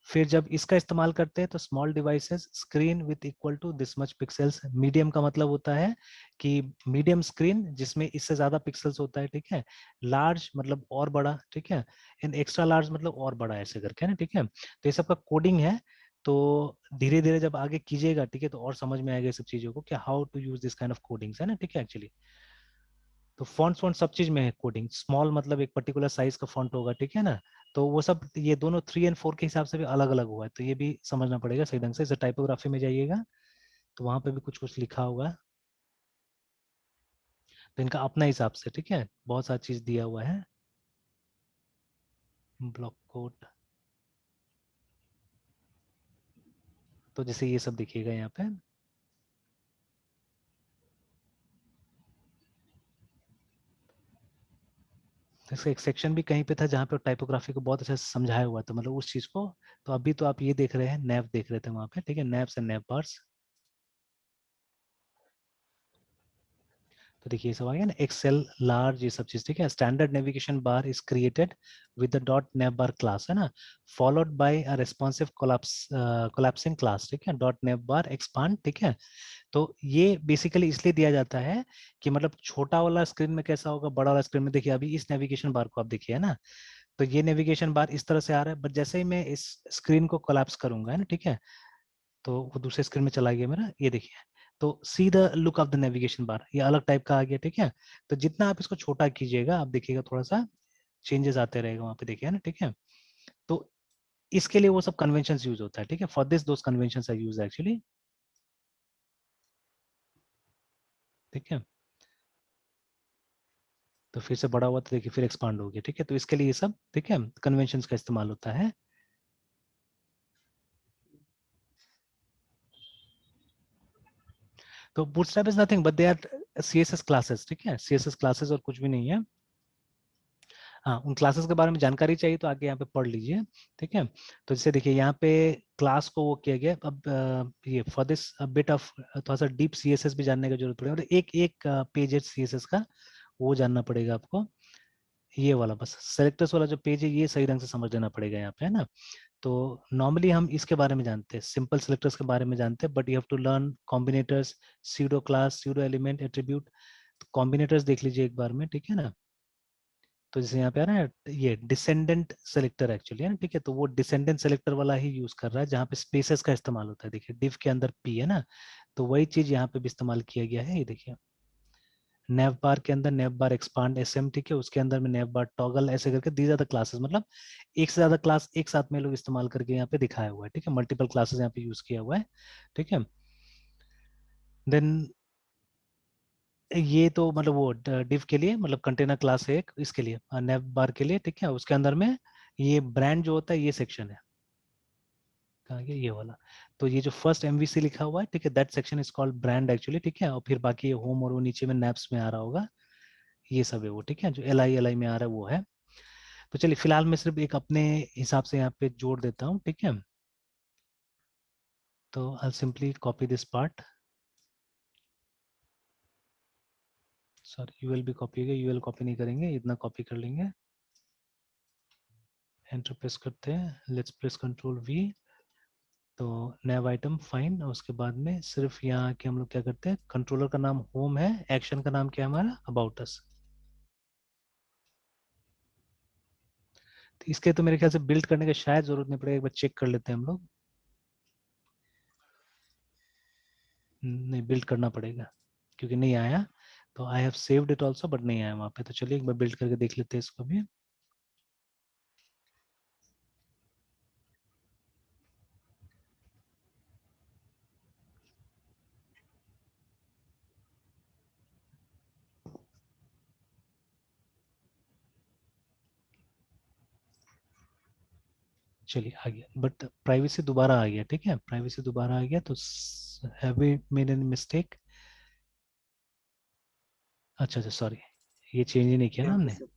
फिर जब इसका इस्तेमाल करते हैं तो small devices screen with equal to this much pixels. Medium का मतलब होता है कि मीडियम स्क्रीन जिसमें इससे ज्यादा पिक्सेल्स होता है, ठीक है। लार्ज मतलब और बड़ा, ठीक है। एंड एक्स्ट्रा लार्ज मतलब और बड़ा, ऐसे करके ना, ठीक है। तो ये सबका कोडिंग है। तो धीरे धीरे जब आगे कीजिएगा, ठीक है, तो और समझ में आएगा सब चीजों को कि how to use this kind of codings, है ना, ठीक है एक्चुअली। तो फॉन्ट सब चीज में है कोडिंग। स्मॉल मतलब एक पर्टिकुलर साइज का फॉन्ट होगा, ठीक है ना। तो वो सब ये दोनों 3 और 4 के हिसाब से भी अलग अलग हुआ है, तो ये भी समझना पड़ेगा सही ढंग से। जैसे टाइपोग्राफी में जाइएगा तो वहां पे भी कुछ कुछ लिखा होगा, तो इनका अपना हिसाब से, ठीक है, बहुत सारी चीज दिया हुआ है। ब्लॉक कोड, तो जैसे ये सब देखिएगा यहाँ पे, तो इसका एक सेक्शन भी कहीं पे था जहाँ पे टाइपोग्राफी को बहुत अच्छा से समझाया हुआ था, मतलब उस चीज को। तो अभी तो आप ये देख रहे हैं, नैप देख रहे थे वहां पे, ठीक है, नैप्स एंड नैप बार्स। तो देखिए ये सब आ गया ना, एक्सेल लार्ज, ये सब चीज, ठीक है। Standard navigation bar is created with the dot naive bar class, है ना, followed by a responsive collapsing class, ठीक है, डॉट नेव बार एक्सपांड, ठीक है। तो ये बेसिकली इसलिए दिया जाता है कि मतलब छोटा वाला स्क्रीन में कैसा होगा, बड़ा वाला स्क्रीन में, देखिए अभी इस नेविगेशन बार को आप देखिए, है ना। तो ये नेविगेशन बार इस तरह से आ रहा है, बट जैसे ही मैं इस स्क्रीन को कोलैप्स करूंगा, है ना, ठीक है, तो वो दूसरे स्क्रीन में चला गया मेरा, ये देखिए। तो see the look of the navigation bar, ये अलग टाइप का आ गया, ठीक है। तो जितना आप इसको छोटा कीजिएगा, आप देखिएगा थोड़ा सा चेंजेस आते रहेगा वहां पे, देखिए ना, ठीक है। तो इसके लिए वो सब कन्वेंशन यूज होता है, ठीक है। For this those convention are use actually, ठीक है। तो फिर से बड़ा हुआ तो देखिए फिर एक्सपांड हो गया, ठीक है। तो इसके लिए ये सब, ठीक है, कन्वेंशन का इस्तेमाल होता है। तो Bootstrap is nothing but they are CSS classes, ठीक है, CSS क्लासेस और कुछ भी नहीं है। हाँ, उन क्लासेस के बारे में जानकारी चाहिए तो आगे यहाँ पे पढ़ लीजिए, ठीक है। तो जैसे देखिए यहाँ पे क्लास को वो किया गया। अब ये फॉर दिस बिट ऑफ थोड़ा सा डीप CSS भी जानने की जरूरत पड़ेगी, मतलब एक एक पेज है CSS का, वो जानना पड़ेगा आपको। ये वाला बस सेलेक्टर्स वाला जो पेज है ये सही ढंग से समझ लेना पड़ेगा यहाँ पे, है ना। तो नॉर्मली हम इसके बारे में जानते हैं, सिंपल सेलेक्टर्स के बारे में जानते हैं, but you have to learn combinators, pseudo class, pseudo element, attribute. Combinators देख लीजिए एक बार में, ठीक है ना। तो जैसे यहाँ पे आ रहा है ये डिसेंडेंट सेलेक्टर एक्चुअली है ना, ठीक है। तो वो डिसेंडेंट सेलेक्टर वाला ही यूज कर रहा है जहाँ पे स्पेसेस का इस्तेमाल होता है। देखिए डिव के अंदर p है ना, तो वही चीज यहाँ पे भी इस्तेमाल किया गया है। ये देखिए नेव बार के अंदर नेव बार एक्सपांड SM, ठीक है, उसके अंदर में नेव बार टॉगल, ऐसे करके दीज आर द क्लासेस, मतलब एक से ज्यादा क्लास एक साथ में लोग इस्तेमाल करके यहाँ पे दिखाया हुआ है, ठीक है। मल्टीपल क्लासेस यहाँ पे यूज किया हुआ है, ठीक है। देन ये तो मतलब वो डिव के लिए, मतलब कंटेनर क्लास है एक, इसके लिए नेव बार के लिए, ठीक है। उसके अंदर में ये ब्रांड जो होता है ये सेक्शन है, कहाँ गया ये वाला। तो ये जो फर्स्ट MVC लिखा हुआ है, ठीक है, that section is called brand actually, ठीक है। और फिर बाकी ये होम और वो नीचे में नैप्स में आ रहा होगा, ये सब है वो, ठीक है। जो LI में आ रहा है वो है। तो चलिए फिलहाल मैं सिर्फ एक अपने हिसाब से यहाँ पे जोड़ देता हूँ, ठीक है। तो I simply copy this part, sorry UL भी कॉपी होगा, UL कॉपी नहीं करेंगे, इतना कॉपी कर लेंगे। एंटर प्रेस करते हैं, लेट्स प्रेस Ctrl+V। तो नैव आइटम फाइन, और उसके बाद में सिर्फ यहाँ के हम लोग क्या करते हैं, कंट्रोलर का नाम होम है, एक्शन का नाम क्या है हमारा, अबाउट अस। तो इसके तो मेरे ख्याल से बिल्ड करने की शायद जरूरत नहीं पड़ेगी, एक बार चेक कर लेते हैं हम लोग। नहीं, बिल्ड करना पड़ेगा क्योंकि नहीं आया। तो I have saved it also but नहीं आया वहाँ पे। तो चलिए एक बार बिल्ड करके देख लेते हैं इसको भी। चलिए आ गया, बट प्राइवेसी दोबारा आ गया, ठीक है, प्राइवेसी दोबारा आ गया। तो have we made any mistake? अच्छा अच्छा सॉरी, ये चेंज ही नहीं किया ना यहाँ पे हमने, सब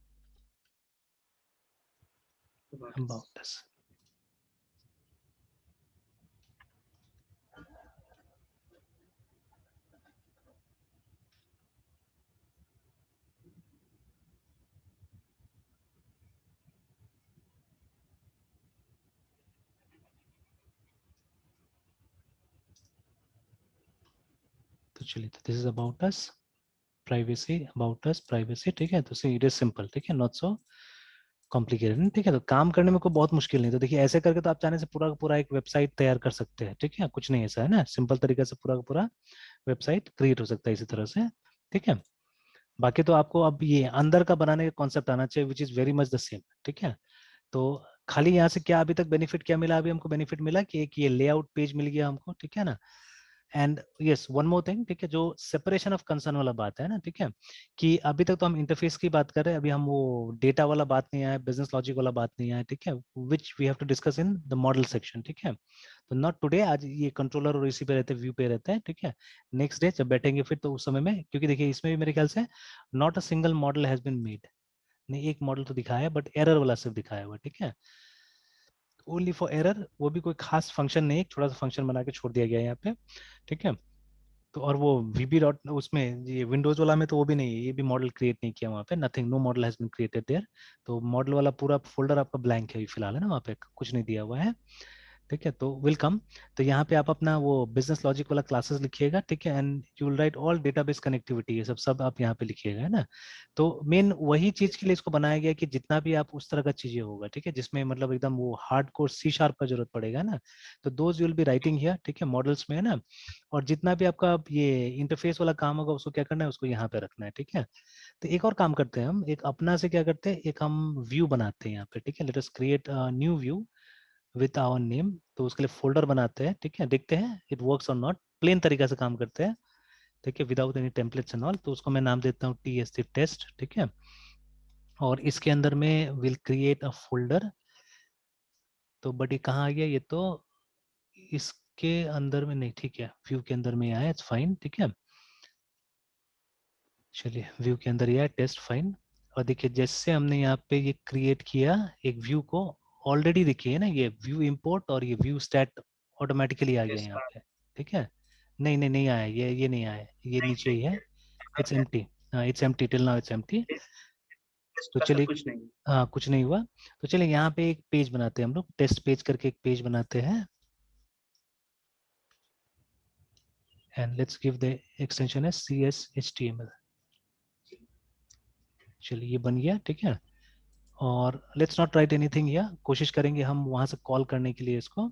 about us। About us. तो चलिए, तो this is about us, privacy, about us, privacy, ठीक है। तो इट इज सिंपल, ठीक है, नॉट सो कॉम्प्लिकेटेड, ठीक है। तो काम करने में कोई बहुत मुश्किल नहीं। तो देखिए ऐसे करके तो आप चाहने से पूरा का पूरा एक वेबसाइट तैयार कर सकते हैं, ठीक है। कुछ नहीं ऐसा है ना, सिंपल तरीके से पूरा का पूरा वेबसाइट क्रिएट हो सकता है इसी तरह से, ठीक है। बाकी तो आपको अब ये अंदर का बनाने का कॉन्सेप्ट आना चाहिए, which is very much the same, ठीक है। तो खाली यहाँ से क्या अभी तक बेनिफिट क्या मिला, अभी हमको बेनिफिट मिला कि एक ये लेआउट पेज मिल गया हमको, ठीक है ना। And yes one more thing, ठीक है, जो सेपरेशन ऑफ कंसर्न वाला बात है ना, ठीक है, कि अभी तक तो हम इंटरफेस की बात कर रहे हैं, अभी हम वो डेटा वाला बात नहीं आया, बिजनेस लॉजिक वाला बात नहीं आया, ठीक है, which we have to discuss in the model section, ठीक है। तो नॉट टुडे, आज ये कंट्रोलर और इसी पे रहते हैं, व्यू पे रहते हैं, ठीक है। नेक्स्ट डे जब बैठेंगे फिर तो उस समय में, क्योंकि देखिए इसमें भी मेरे ख्याल से not a single model has been made, नहीं एक मॉडल तो दिखाया है बट एरर वाला सिर्फ दिखाया हुआ है, ठीक है, ओनली फॉर एरर। वो भी कोई खास फंक्शन नहीं, एक छोटा सा फंक्शन बना के छोड़ दिया गया है यहाँ पे, ठीक है। तो और वो VB डॉट उसमें ये विंडोज वाला में तो वो भी नहीं है, ये भी मॉडल क्रिएट नहीं किया वहाँ पे, nothing, no model has been created there. तो मॉडल वाला पूरा फोल्डर आपका ब्लैंक है फिलहाल, है ना, वहाँ पे कुछ नहीं दिया हुआ है, ठीक है। तो वेलकम। तो यहाँ पे आप अपना वो बिजनेस लॉजिक वाला क्लासेस लिखिएगा, ठीक है, and you will write all database connectivity, ये सब सब आप यहाँ पे लिखिएगा, है ना। तो मेन वही चीज के लिए इसको बनाया गया कि जितना भी आप उस तरह का चीजें होगा, ठीक है, जिसमें मतलब एकदम वो हार्ड कोर C# का जरूरत पड़ेगा ना, तो those you will be writing here, ठीक है, मॉडल्स में, है ना। और जितना भी आपका ये इंटरफेस वाला काम होगा उसको क्या करना है, उसको यहाँ पे रखना है, ठीक है। तो एक और काम करते हैं हम, एक अपना से क्या करते हैं, एक हम व्यू बनाते हैं यहाँ पे, ठीक है, let us create new view with our name. तो उसके लिए फोल्डर बनाते हैं, ठीक है, देखते हैं इट वर्क्स और नॉट, प्लेन तरीका से काम करते हैं, ठीक है, without any templates and all. तो उसको मैं नाम देता हूँ TSC टेस्ट, ठीक है। और इसके अंदर में विल क्रिएट अ फोल्डर। तो बट ये कहाँ आ गया, ये तो इसके अंदर में नहीं, ठीक है, व्यू के अंदर में आया, इट्स फाइन, ठीक है। चलिए व्यू के अंदर ये है टेस्ट फाइन, और देखिए जैसे हमने यहाँ पे ये क्रिएट किया एक व्यू को, ऑलरेडी देखिए ना ये व्यू इंपोर्ट और ये व्यू स्टैट ऑटोमेटिकली आ गया yes, यहाँ पे। ठीक है, नहीं नहीं नहीं आया, ये नहीं आया, ये नहीं नीचे ही है, इट्स नहीं एम्प्टी। हाँ it's empty, till now it's empty. तो का सर चलिए, कुछ नहीं। हाँ कुछ नहीं हुआ। तो चलिए यहाँ पे एक पेज बनाते हैं हम लोग, टेस्ट पेज करके एक पेज बनाते हैं, and let's give the extension है CSHTML। चलिए ये बन गया, ठीक है। और लेट्स नॉट राइट एनीथिंग, या कोशिश करेंगे हम वहां से कॉल करने के लिए इसको।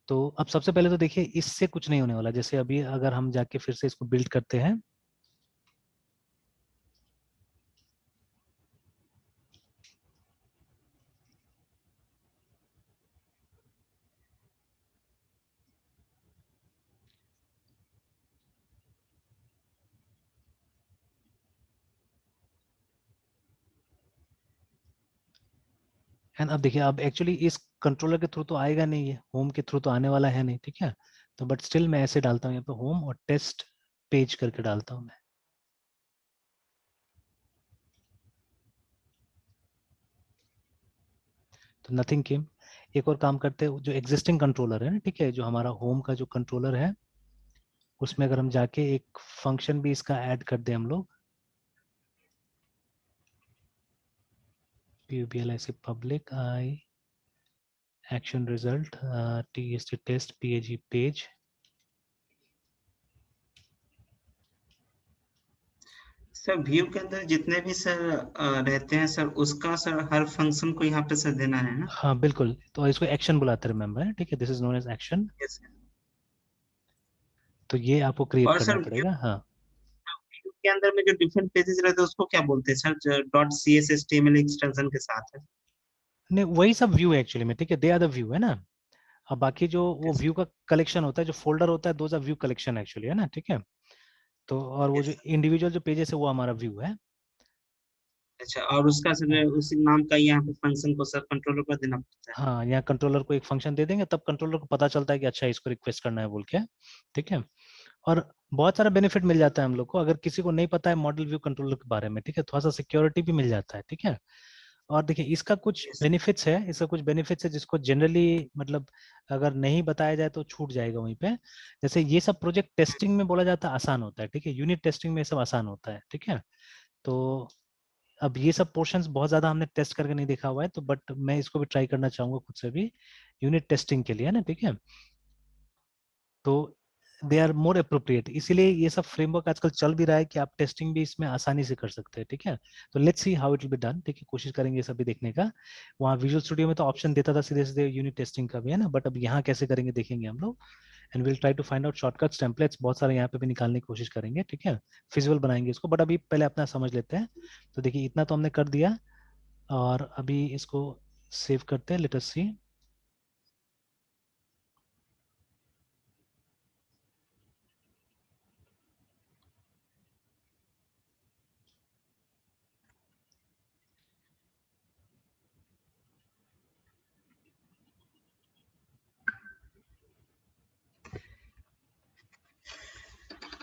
तो अब सबसे पहले तो देखिए इससे कुछ नहीं होने वाला, जैसे अभी अगर हम जाके फिर से इसको बिल्ड करते हैं, एंड अब देखिए अब एक्चुअली इस कंट्रोलर के थ्रू तो आएगा नहीं, है होम के थ्रू तो आने वाला है नहीं, ठीक है। तो बट स्टिल मैं ऐसे डालता हूँ यहाँ पे होम और टेस्ट पेज करके डालता हूँ मैं। तो नथिंग केम। एक और काम करते हैं, जो एग्जिस्टिंग कंट्रोलर है ना, ठीक है, जो हमारा होम का जो कंट्रोलर है उसमें अगर हम जाके एक फंक्शन भी इसका ऐड कर दें हम लोग, PUBLIC public I action result TST test PAG page. Sir view के अंदर जितने भी सर रहते हैं सर, उसका सर हर फंक्शन को यहाँ पे सर देना है ना। हाँ बिल्कुल, तो इसको एक्शन बुलाते हैं, रिमेंबर है, ठीक है, this is known as action. Yes. तो ये आपको क्रिएट और करना सर व्यू पड़ेगा, हाँ। के अंदर में जो डिफरेंट पेजेस रहते हैं उसको क्या बोलते हैं sir, dot C S S T M L extension के साथ है। नहीं वही सब व्यू है एक्चुअली में, ठीक है, दे आर द व्यू है ना। अब बाकी जो वो यस व्यू का कलेक्शन होता है, जो फोल्डर होता है, those are view collection actually, है ना, ठीक है। तो और वो जो यस। इंडिविजुअल जो पेजेस है वो हमारा व्यू है। अच्छा, और उसका सर हाँ उसी नाम का यहाँ पे फंक्शन को सर कंट्रोलर को देना पड़ता है। हाँ, यहाँ कंट्रोलर को एक फंक्शन दे देंगे, तब कंट्रोलर को पता चलता है कि अच्छा इसको रिक्वेस्ट करना है बोल के, ठीक है। और बहुत सारा बेनिफिट मिल जाता है हम लोग को, अगर किसी को नहीं पता है मॉडल व्यू कंट्रोलर के बारे में, ठीक है, थोड़ा सा सिक्योरिटी भी मिल जाता है, ठीक है। और देखिए इसका कुछ यस। बेनिफिट्स है, इसका कुछ बेनिफिट्स है जिसको जनरली मतलब अगर नहीं बताया जाए तो छूट जाएगा वहीं पे। जैसे ये सब प्रोजेक्ट टेस्टिंग में बोला जाता है आसान होता है, ठीक है, यूनिट टेस्टिंग में ये सब आसान होता है, ठीक है। तो अब ये सब पोर्शंस बहुत ज्यादा हमने टेस्ट करके नहीं देखा हुआ है, तो बट मैं इसको भी ट्राई करना चाहूंगा खुद से भी यूनिट टेस्टिंग के लिए, है ना, ठीक है। तो दे आर मोर अप्रोप्रिएट, इसीलिए ये सब फ्रेमवर्क आजकल चल भी रहा है कि आप टेस्टिंग भी इसमें आसानी से कर सकते हैं, ठीक है। तो let's see how it will be done, ठीक है, कोशिश करेंगे ये सब भी देखने का। वहाँ विजुअल स्टूडियो में तो ऑप्शन देता था सीधे सीधे यूनिट टेस्टिंग का भी, है ना, बट अब यहाँ कैसे करेंगे देखेंगे हम लोग। And will try to find out shortcuts, templates बहुत सारे यहाँ पे भी निकालने की कोशिश करेंगे, ठीक है। फिजिबल बनाएंगे इसको, बट अभी पहले अपना समझ लेते हैं। तो देखिए इतना तो हमने कर दिया, और अभी इसको सेव करते हैं, लेट अस सी।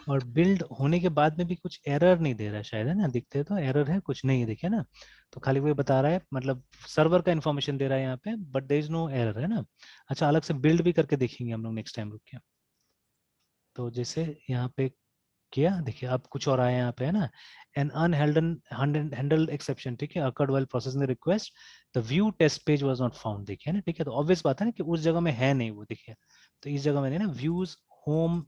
और बिल्ड होने के बाद में भी कुछ एरर नहीं दे रहा है शायद, है ना, दिखते तो एरर है, कुछ नहीं है, देखिए ना। तो खाली वो बता रहा है, मतलब सर्वर का इन्फॉर्मेशन दे रहा है यहाँ पे, but there is no error, है ना। अच्छा अलग से बिल्ड भी करके देखेंगे हम लोग नेक्स्ट टाइम, रुक के। तो जैसे यहाँ पे किया, देखिए अब कुछ और आया यहाँ पे, है ना, एन अनहैंडल्ड एक्सेप्शन, ठीक है, occurred while processing the request, the view test page was not found, देखिए ना, ठीक है। तो ऑब्वियस बात है ना कि उस जगह में है नहीं वो, देखिए। तो इस जगह में नहीं ना, व्यूज होम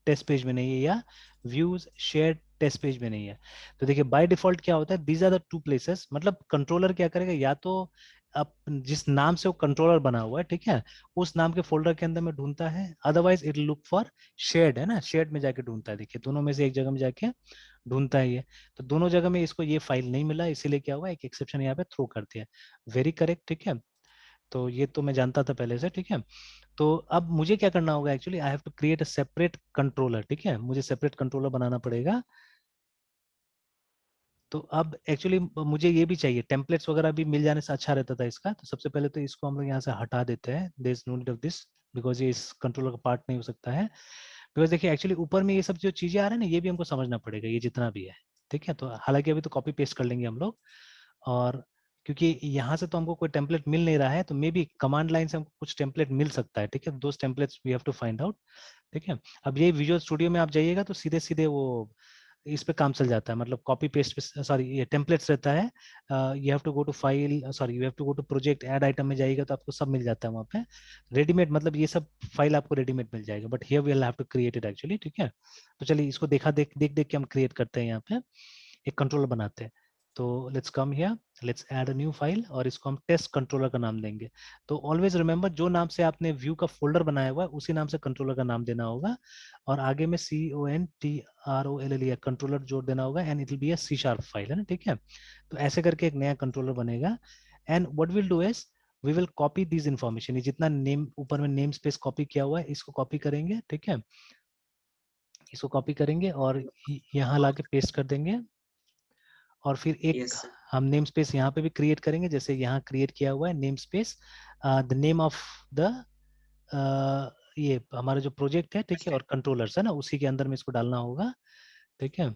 टेस्ट पेज में नहीं है, या व्यूज शेयर टेस्ट पेज में नहीं है। तो देखिए बाय डिफॉल्ट क्या होता है, these are the two places, मतलब कंट्रोलर क्या करेगा, या तो अब जिस नाम से वो कंट्रोलर बना हुआ है, ठीक है, उस नाम के फोल्डर के अंदर में ढूंढता है, otherwise it look for shared, है ना, शेयर्ड में जाके ढूंढता है, देखिए दोनों में से एक जगह में जाके ढूंढता है ये। तो दोनों जगह में इसको ये फाइल नहीं मिला, इसीलिए क्या हुआ, एक एक्सेप्शन यहाँ पे थ्रो कर दिया। वेरी करेक्ट, ठीक है। तो ये तो मैं जानता था पहले से, ठीक है। तो अब मुझे क्या करना होगा, actually I have to create a separate controller, ठीक है, मुझे सेपरेट कंट्रोलर बनाना पड़ेगा। तो अब एक्चुअली मुझे ये भी चाहिए, टेम्पलेट्स वगैरह भी मिल जाने से अच्छा रहता था इसका। तो सबसे पहले तो इसको हम लोग यहाँ से हटा देते हैं, there is no need of this, because ये इस कंट्रोलर का पार्ट नहीं हो सकता है। बिकॉज देखिए एक्चुअली ऊपर में ये सब जो चीजें आ रही है ना, ये भी हमको समझना पड़ेगा, ये जितना भी है, ठीक है। तो हालांकि अभी तो कॉपी पेस्ट कर लेंगे हम लोग, और क्योंकि यहाँ से तो हमको कोई टेम्पलेट मिल नहीं रहा है, तो मे बी कमांड लाइन से हमको कुछ टेम्पलेट मिल सकता है, ठीक है। Those templates we have to find out, ठीक है। अब ये विजुअल स्टूडियो में आप जाइएगा तो सीधे सीधे वो इस पे काम चल जाता है, मतलब कॉपी पेस्ट पे, सॉरी ये टेम्पलेट्स रहता है। You have to go to file, sorry you have to go to project, add item में जाइएगा तो आपको सब मिल जाता है वहाँ पे रेडीमेड, मतलब ये सब फाइल आपको रेडीमेड मिल जाएगा, but here we will have to create it actually, ठीक है। तो चलिए इसको देख देख के हम क्रिएट करते हैं, यहाँ पे एक कंट्रोलर बनाते हैं। तो let's come here, let's add a new file, और इसको हम टेस्ट कंट्रोलर का नाम देंगे। तो ऑलवेज रिमेंबर, जो नाम से आपने व्यू का फोल्डर बनाया हुआ है उसी नाम से कंट्रोलर का नाम देना होगा, और आगे में CONTROLLER कंट्रोलर जोड़ देना होगा, and it will be a C# file, है ना, ठीक है। तो ऐसे करके एक नया कंट्रोलर बनेगा, and what will do is we will copy this information, ये जितना नेम ऊपर में नेम स्पेस कॉपी किया हुआ है इसको कॉपी करेंगे, ठीक है। इसको कॉपी करेंगे और यहाँ लाके पेस्ट कर देंगे, और फिर एक यस सर, हम नेम स्पेस यहाँ पे भी क्रिएट करेंगे, जैसे यहाँ क्रिएट किया हुआ है name space, the name of the ये हमारा जो प्रोजेक्ट है, ठीक है, और कंट्रोलर्स है ना, उसी के अंदर में इसको डालना होगा, ठीक है।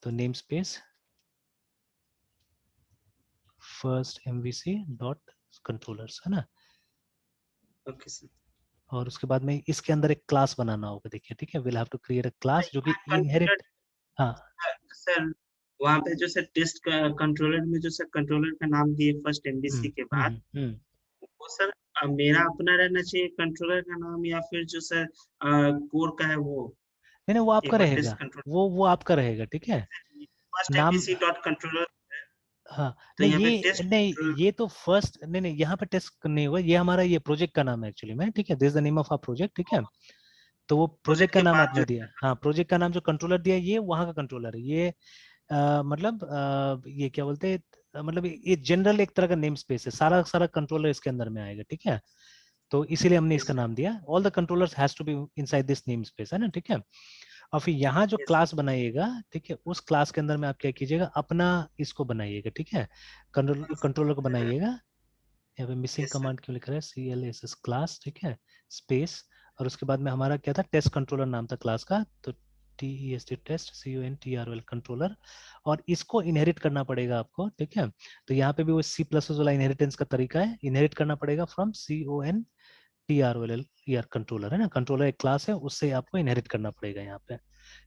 तो name space first MVC dot controllers, है ना, ओके सर। और उसके बाद में इसके अंदर एक क्लास बनाना होगा, देखिए, ठीक है। Will have to create a class जो कि कंट्रोलर इनहेरिट, हाँ सर, वहाँ पे जो सर टेस्ट कंट्रोलर में जो सर कंट्रोलर का नाम दिए फर्स्ट एमबीसी के बाद, हम्म। वो सर मेरा अपना रहना चाहिए कंट्रोलर का नाम, या फिर जो सर कोर का है वो, नहीं नहीं, वो आपका एक बार टेस्ट रहेगा, कंट्रोल वो आपका रहेगा, ठीक है। फर्स्ट नाम, एमबीसी डॉट कंट्रोलर, हाँ तो नहीं, यहाँ पे ये टेस्ट नहीं, कंट्रोलर। ये तो फर्स्ट, नहीं नहीं, यहाँ पे टेस्ट नहीं होगा, ये हमारा ये प्रोजेक्ट का नाम है एक्चुअली में, ठीक है। This the name of our project, ठीक है। तो वो प्रोजेक्ट प्रोजेक्ट का के नाम बाद आपने जो दिया, हाँ, प्रोजेक्ट का नाम जो कंट्रोलर दिया, ये वहाँ का कंट्रोलर है, ये मतलब ये क्या बोलते हैं, मतलब ये जनरल एक तरह का नेम स्पेस है, सारा सारा कंट्रोलर इसके अंदर में आएगा, ठीक है। तो इसीलिए हमने यस इसका सर, नाम दिया, all the controllers has to be inside this name space, है ना, ठीक है। और फिर यहाँ जो यस क्लास बनाइएगा, ठीक है, उस क्लास के अंदर में आप क्या कीजिएगा, अपना इसको बनाइएगा, ठीक है, कंट्रोलर को सर, बनाइएगा। यहाँ पे मिसिंग यस सर, कमांड क्यों लिख रहा है, CLSS क्लास, ठीक है, स्पेस, और उसके बाद में हमारा क्या था, टेस्ट कंट्रोलर नाम था क्लास का, तो TEST टेस्ट CONTROL कंट्रोलर, और इसको इनहेरिट करना पड़ेगा आपको, ठीक है। तो यहाँ पे भी वो C++ वाला इनहेरिटेंस का तरीका है, इनहेरिट करना पड़ेगा फ्रॉम CONTROL कंट्रोलर, है ना, कंट्रोलर एक क्लास है, उससे आपको इनहेरिट करना पड़ेगा यहाँ पे।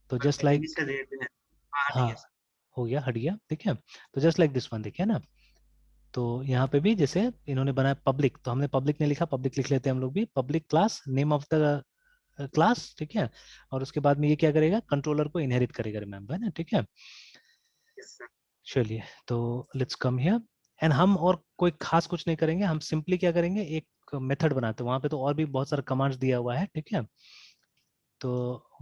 तो जस्ट अभी लाइक, से रेट है। हाँ ठीक हाँ है सर। हो गया, हट गया, ठीक है। तो जस्ट लाइक दिस वन, देखिए ना, तो यहाँ पे भी जैसे इन्होंने बनाया पब्लिक, तो हमने पब्लिक नहीं लिखा, पब्लिक लिख लेते हैं हम लोग भी, public class name of the class, ठीक है। और उसके बाद में ये क्या करेगा, कंट्रोलर को इनहेरिट करेगा, रिमेंबर, है ना, ठीक है। यस सर, चलिए, तो लेट्स कम हियर, एंड हम और कोई खास कुछ नहीं करेंगे, हम सिंपली क्या करेंगे, एक मेथड बनाते हैं, वहां पे तो और भी बहुत सारा कमांड्स दिया हुआ है, ठीक है। तो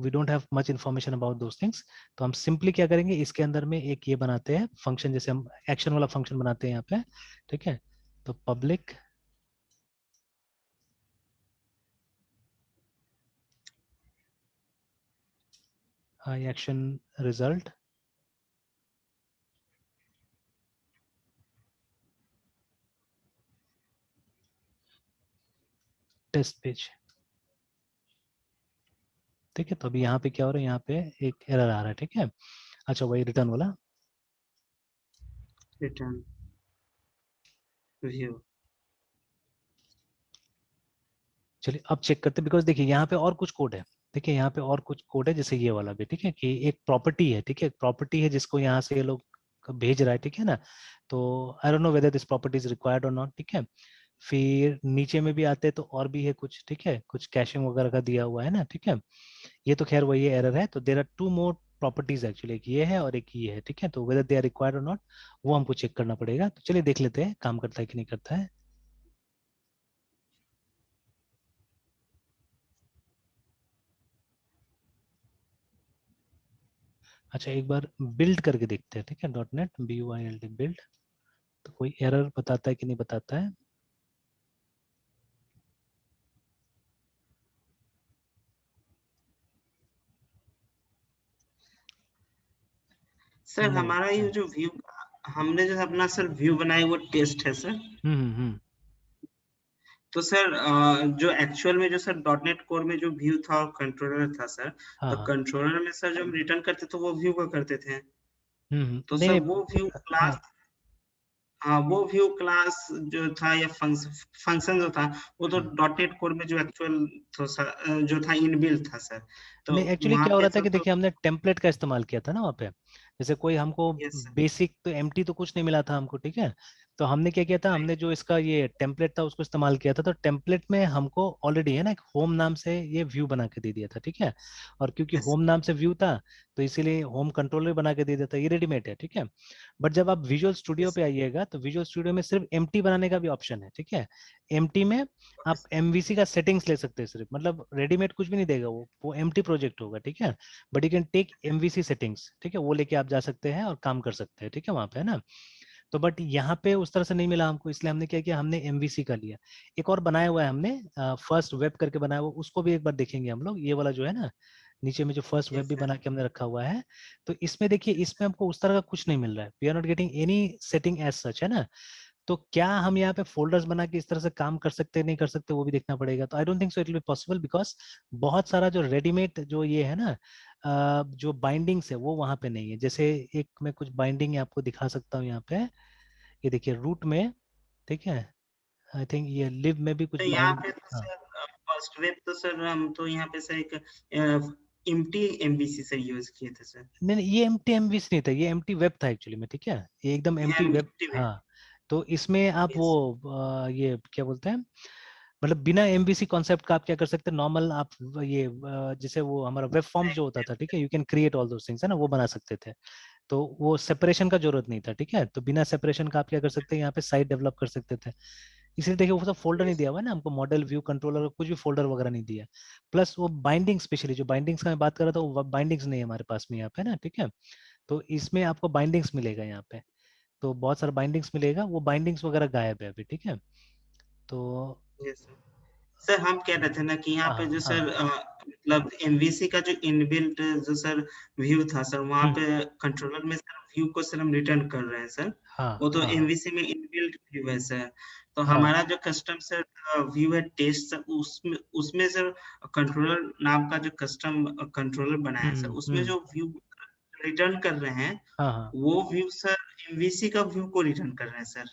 we don't have much information about those things, तो हम सिंपली क्या करेंगे, इसके अंदर में एक ये बनाते हैं फंक्शन, जैसे हम एक्शन वाला फंक्शन बनाते हैं यहाँ पे, ठीक है। तो public action result test page, ठीक है। तो अभी यहाँ पे क्या हो रहा है, यहाँ पे एक एरर आ रहा है, ठीक है। अच्छा, वही रिटर्न वाला, रिटर्न व्यू। चलिए अब चेक करते हैं, बिकॉज देखिए यहाँ पे और कुछ कोड है, देखिए यहाँ पे और कुछ कोड है, जैसे ये वाला भी, ठीक है, कि एक प्रॉपर्टी है, ठीक है, प्रॉपर्टी है जिसको यहाँ से ये लोग भेज रहा है, ठीक है ना। तो I don't know whether this property is required और नॉट, ठीक है। फिर नीचे में भी आते हैं तो और भी है कुछ, ठीक है, कुछ कैशिंग वगैरह का दिया हुआ है ना, ठीक है। ये तो खैर वही एरर है, तो there are two more properties actually, एक ये है और एक ये है, ठीक है। तो वेदर दे आर रिक्वायर्ड और नॉट, वो हमको चेक करना पड़ेगा, तो चलिए देख लेते हैं काम करता है कि नहीं करता है। अच्छा, एक बार बिल्ड करके देखते हैं, ठीक है, .NET BUILD बिल्ड, तो कोई एरर बताता है कि नहीं बताता है। सर नहीं, हमारा ये जो व्यू, हमने जो अपना सर व्यू बनाया वो टेस्ट है सर। हम्म। तो सर जो एक्चुअल में जो सर डॉटनेट कोर में जो व्यू था और कंट्रोलर था सर, हाँ तो हाँ। कंट्रोलर में सर जब हम रिटर्न करते तो वो व्यू का करते थे, तो नहीं सर नहीं। वो व्यू हाँ। क्लास, हाँ वो व्यू क्लास जो था या फंक्शन जो था वो तो हम्म। डॉटनेट कोर में जो एक्चुअल तो सर जो था इनबिल्ट था सर, तो नहीं एक्चुअली वहां क्या हो पे रहा था सर कि तो देखिए हमने टेम्पलेट का इस्तेमाल किया था ना वहाँ पे, जैसे कोई हमको यस सर, बेसिक तो एम्प्टी तो कुछ नहीं मिला था हमको, ठीक है। तो हमने क्या किया था, हमने जो इसका ये टेम्पलेट था उसको इस्तेमाल किया था, तो टेम्पलेट में हमको ऑलरेडी है ना एक होम नाम से ये व्यू बना के दे दिया था, ठीक है। और क्योंकि यस होम नाम से व्यू था तो इसीलिए होम कंट्रोलर बना के दे दिया था, ये रेडीमेड है, ठीक है। बट जब आप विजुअल स्टूडियो यस पे आइएगा तो विजुअल स्टूडियो में सिर्फ एम्प्टी बनाने का भी ऑप्शन है, ठीक है। एम्प्टी में ओके आप एमवीसी का सेटिंग्स ले सकते हैं सिर्फ, मतलब रेडीमेड कुछ भी नहीं देगा, वो एम्प्टी प्रोजेक्ट होगा, ठीक है। But you can take MVC settings, ठीक है, वो लेके आप जा सकते हैं और काम कर सकते हैं, ठीक है, वहां पे है ना। तो बट यहाँ पे उस तरह से नहीं मिला हमको, इसलिए हमने क्या किया, हमने एमवीसी का लिया। एक और बनाया हुआ है हमने, फर्स्ट वेब करके बनाया हुआ, उसको भी एक बार देखेंगे हम लोग, ये वाला जो है ना नीचे में जो फर्स्ट वेब यस भी सर, बना के हमने रखा हुआ है। तो इसमें देखिए, इसमें हमको उस तरह का कुछ नहीं मिल रहा है, we are not getting any setting as such, है ना। तो क्या हम यहाँ पे फोल्डर्स बना के इस तरह से काम कर सकते हैं नहीं कर सकते, वो भी देखना पड़ेगा। तो आई don't think so it will be possible, because बहुत सारा जो रेडीमेड जो ये है ना जो बाइंडिंग्स है वो वहां पे नहीं है। जैसे एक मैं कुछ बाइंडिंग आपको दिखा सकता हूँ यहाँ पे, ये देखिए रूट में, ठीक है। आई थिंक ये लिव में भी कुछ तो यहाँ बाइंड। पे तो हाँ। सर फर्स्ट वेब तो सर हम तो यहाँ पे सर एक एम्प्टी एमबीसी सर यूज किए थे सर, नहीं नहीं, ये एम्प्टी एमवीसी नहीं था, ये एम्प्टी वेब था एक्चुअली में, ठीक है। ये एकदम ये एम्प्टी वेब। एम्प्टी वेब, हाँ। तो इसमें आप वो यस ये क्या बोलते हैं, मतलब बिना एमवीसी कॉन्सेप्ट का आप क्या कर सकते हैं, नॉर्मल आप ये जैसे वो हमारा वेब फॉर्म्स जो होता था, ठीक है, you can create all those things, है ना, वो बना सकते थे। तो वो सेपरेशन का जरूरत नहीं था, ठीक है। तो बिना सेपरेशन का आप क्या कर सकते हैं, यहाँ पे साइट डेवलप कर सकते थे। इसलिए देखिए वो सब फोल्डर नहीं यस दिया हुआ है ना हमको, मॉडल व्यू कंट्रोलर कुछ भी फोल्डर वगैरह नहीं दिया। प्लस वो बाइंडिंग, स्पेशली जो बाइंडिंग्स का मैं बात कर रहा था, वो बाइंडिंग्स नहीं है हमारे पास में यहाँ पे ना, ठीक है। तो इसमें आपको बाइंडिंग्स मिलेगा यहाँ पे, तो बहुत सारा बाइंडिंग्स मिलेगा, वो बाइंडिंग्स वगैरह गायब है अभी, ठीक है। तो यस सर, हम कह रहे थे ना कि यहाँ हाँ पे जो हाँ सर मतलब एमवीसी का जो इनबिल्ट जो सर व्यू था सर, वहाँ हम्म, पे कंट्रोलर में सर व्यू को सर हम रिटर्न कर रहे हैं सर, हाँ वो तो हाँ हाँ एमवीसी में इनबिल्ट व्यू है सर। तो हाँ। हमारा जो कस्टम सर व्यू है टेस्ट सर, उसमें उसमें सर कंट्रोलर नाम का जो कस्टम कंट्रोलर बनाया है सर, उसमें हम्म। जो व्यू रिटर्न कर रहे हैं हाँ हाँ वो व्यू सर एमवीसी का व्यू को रिटर्न कर रहे हैं सर।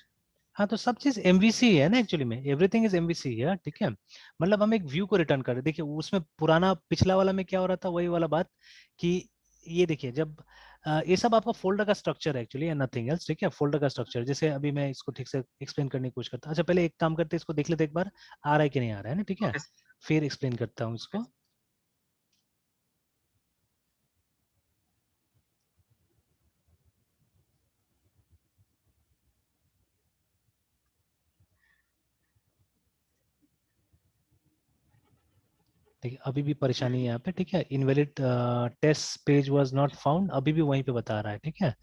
हाँ। तो सब चीज एमवीसी है ना एक्चुअली में, एवरीथिंग इज एमवीसी है, ठीक है। मतलब हम एक व्यू को रिटर्न कर रहे हैं। देखिए उसमें पुराना पिछला वाला में क्या हो रहा था, वही वाला बात कि ये देखिए जब ये सब आपका फोल्डर का स्ट्रक्चर है एक्चुअली, नथिंग एल्स, ठीक है। फोल्डर का स्ट्रक्चर जैसे अभी मैं इसको ठीक से एक्सप्लेन करने की कोशिश करता हूँ। अच्छा पहले एक काम करते हैं, इसको देख लेते हैं एक बार, आ रहा है कि नहीं आ रहा है ना, ठीक है। ओके फिर एक्सप्लेन करता हूँ इसको। देखिए अभी भी परेशानी है यहाँ पे, ठीक है। Invalid test page was not found, अभी भी वहीं पे बता रहा है, ठीक है।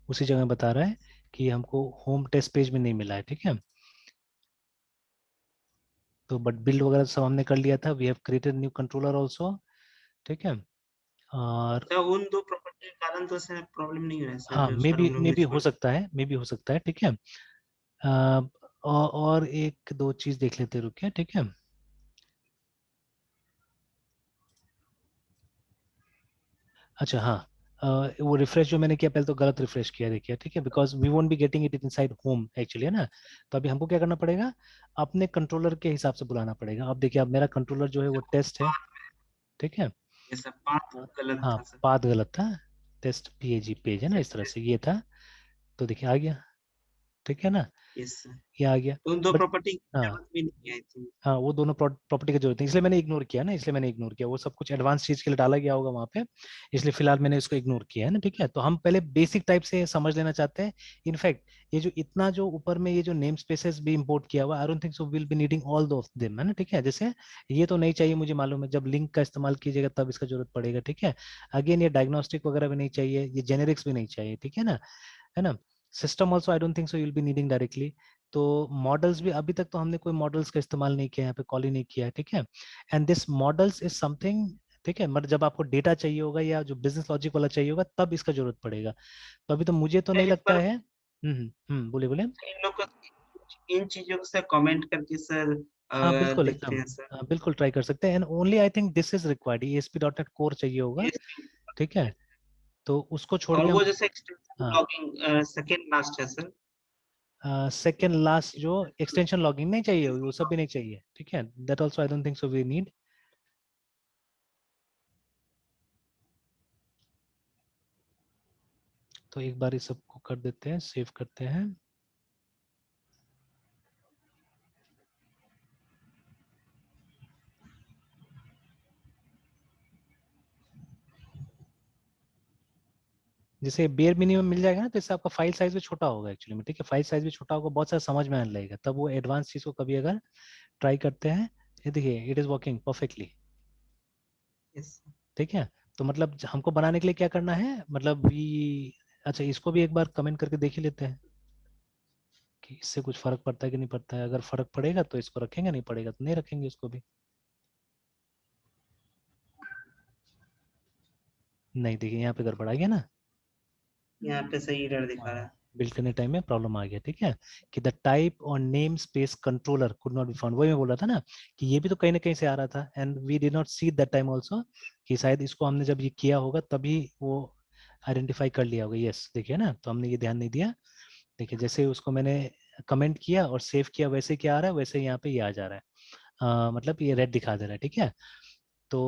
उसी जगह बता रहा है कि हमको होम टेस्ट पेज में नहीं मिला है, ठीक है। तो बट बिल्ड वगैरह सब हमने कर लिया था, we have created new controller also, ठीक है। और सर उन दो प्रॉपर्टी के कारण तो सर प्रॉब्लम नहीं हो रहा है सर, हाँ, जो सर हम लोग मे ने बी हो छोड़। सकता है, मे बी हो सकता है, ठीक है। और एक दो चीज देख लेते हैं, रुकिए, ठीक है। अच्छा हाँ, वो रिफ्रेश जो मैंने किया पहले तो गलत रिफ्रेश किया, देखिए, ठीक है, because we won't be getting it inside home actually, है ना। तो अभी हमको क्या करना पड़ेगा, अपने कंट्रोलर के हिसाब से बुलाना पड़ेगा। अब देखिए अब मेरा कंट्रोलर जो है वो टेस्ट है, ठीक है। ये सब बात और गलत हाँ, था सर। पाथ गलत था, टेस्ट पेज पेज है ना, इस तरह से ये था। तो देखिए आ गया, ठीक है ना, यस सर, ये आ गया। उन दो बट प्रॉपर्टी की हाँ जरूरत भी नहीं है आई थिंक। हाँ, वो दोनों प्रॉपर्टी की जरूरत है, इसलिए मैंने इग्नोर किया ना, इसलिए मैंने इग्नोर किया, वो सब कुछ एडवांस चीज के लिए डाला गया होगा वहाँ पे, इसलिए फिलहाल मैंने इसको इग्नोर किया है ना, ठीक है। तो हम पहले बेसिक टाइप से समझ लेना चाहते हैं। इनफैक्ट ये जो इतना जो ऊपर में ये जो नेम स्पेसेस भी इंपोर्ट किया हुआ, I don't think so will be needing all of them, है ना, ठीक है। जैसे ये तो नहीं चाहिए, मुझे मालूम है, जब लिंक का इस्तेमाल कीजिएगा तब इसका जरूरत पड़ेगा, ठीक है। अगेन ये डायग्नोस्टिक वगैरह भी नहीं चाहिए, ये जेनेरिक्स भी नहीं चाहिए, ठीक है ना, है ना। System also I don't think so you'll be needing directly. तो मॉडल्स भी अभी तक तो हमने कोई मॉडल्स का इस्तेमाल नहीं किया, यहाँ पे कॉल ही नहीं किया है, ठीक है। And this models is something, ठीक है, मतलब जब आपको डेटा चाहिए होगा या जो बिजनेस लॉजिक वाला चाहिए होगा तब इसका जरूरत पड़ेगा। तो अभी तो मुझे तो नहीं इस लगता पर है। बोलिए बोलिए। इन लोग को इन चीजों से कमेंट करके सर हाँ बिल्कुल देखते एकदम, हैं सर। बिल्कुल ट्राई कर सकते हैं। And only I think this is required, ASP.NET core चाहिए होगा, ठीक है। तो उसको छोड़ और के वो हम, जैसे एक्सटेंशन हाँ लॉगिंग सेकंड लास्ट है सर। सेकेंड लास्ट जो एक्सटेंशन लॉगिंग नहीं चाहिए, वो सब भी नहीं चाहिए, ठीक है। That also I don't think so we need. तो एक बार इस सबको कर देते हैं, सेव करते हैं। जैसे बेयर मिनिमम मिल जाएगा ना, तो इससे आपका फाइल साइज भी छोटा होगा एक्चुअली में, ठीक है। फाइल साइज भी छोटा होगा, बहुत सारा समझ में आने लगेगा, तब वो एडवांस चीज को कभी अगर ट्राई करते हैं, ये देखिए it is working perfectly, yes. ठीक है। तो मतलब हमको बनाने के लिए क्या करना है, मतलब अच्छा इसको भी एक बार कमेंट करके देख ही लेते हैं कि इससे कुछ फर्क पड़ता है कि नहीं पड़ता है। अगर फर्क पड़ेगा तो इसको रखेंगे, नहीं पड़ेगा तो नहीं रखेंगे इसको भी। नहीं देखिए यहाँ पे गड़बड़ आ गया ना, यहाँ पे सही एरर दिखा रहा है। बिल्ड करने टाइम में प्रॉब्लम आ गया, ठीक है। कि द टाइप और name space controller could not be found, वही मैं बोल रहा था ना कि ये भी तो कहीं ना कहीं से आ रहा था, and we did not see that time also, कि शायद इसको हमने जब ये किया होगा तभी वो आइडेंटिफाई कर लिया होगा। यस देखिए ना, तो हमने ये ध्यान नहीं दिया। देखिए जैसे उसको मैंने कमेंट किया और सेव किया, वैसे क्या आ रहा है, वैसे यहाँ पे ये आ जा रहा है, मतलब ये रेड दिखा दे रहा है, ठीक है। तो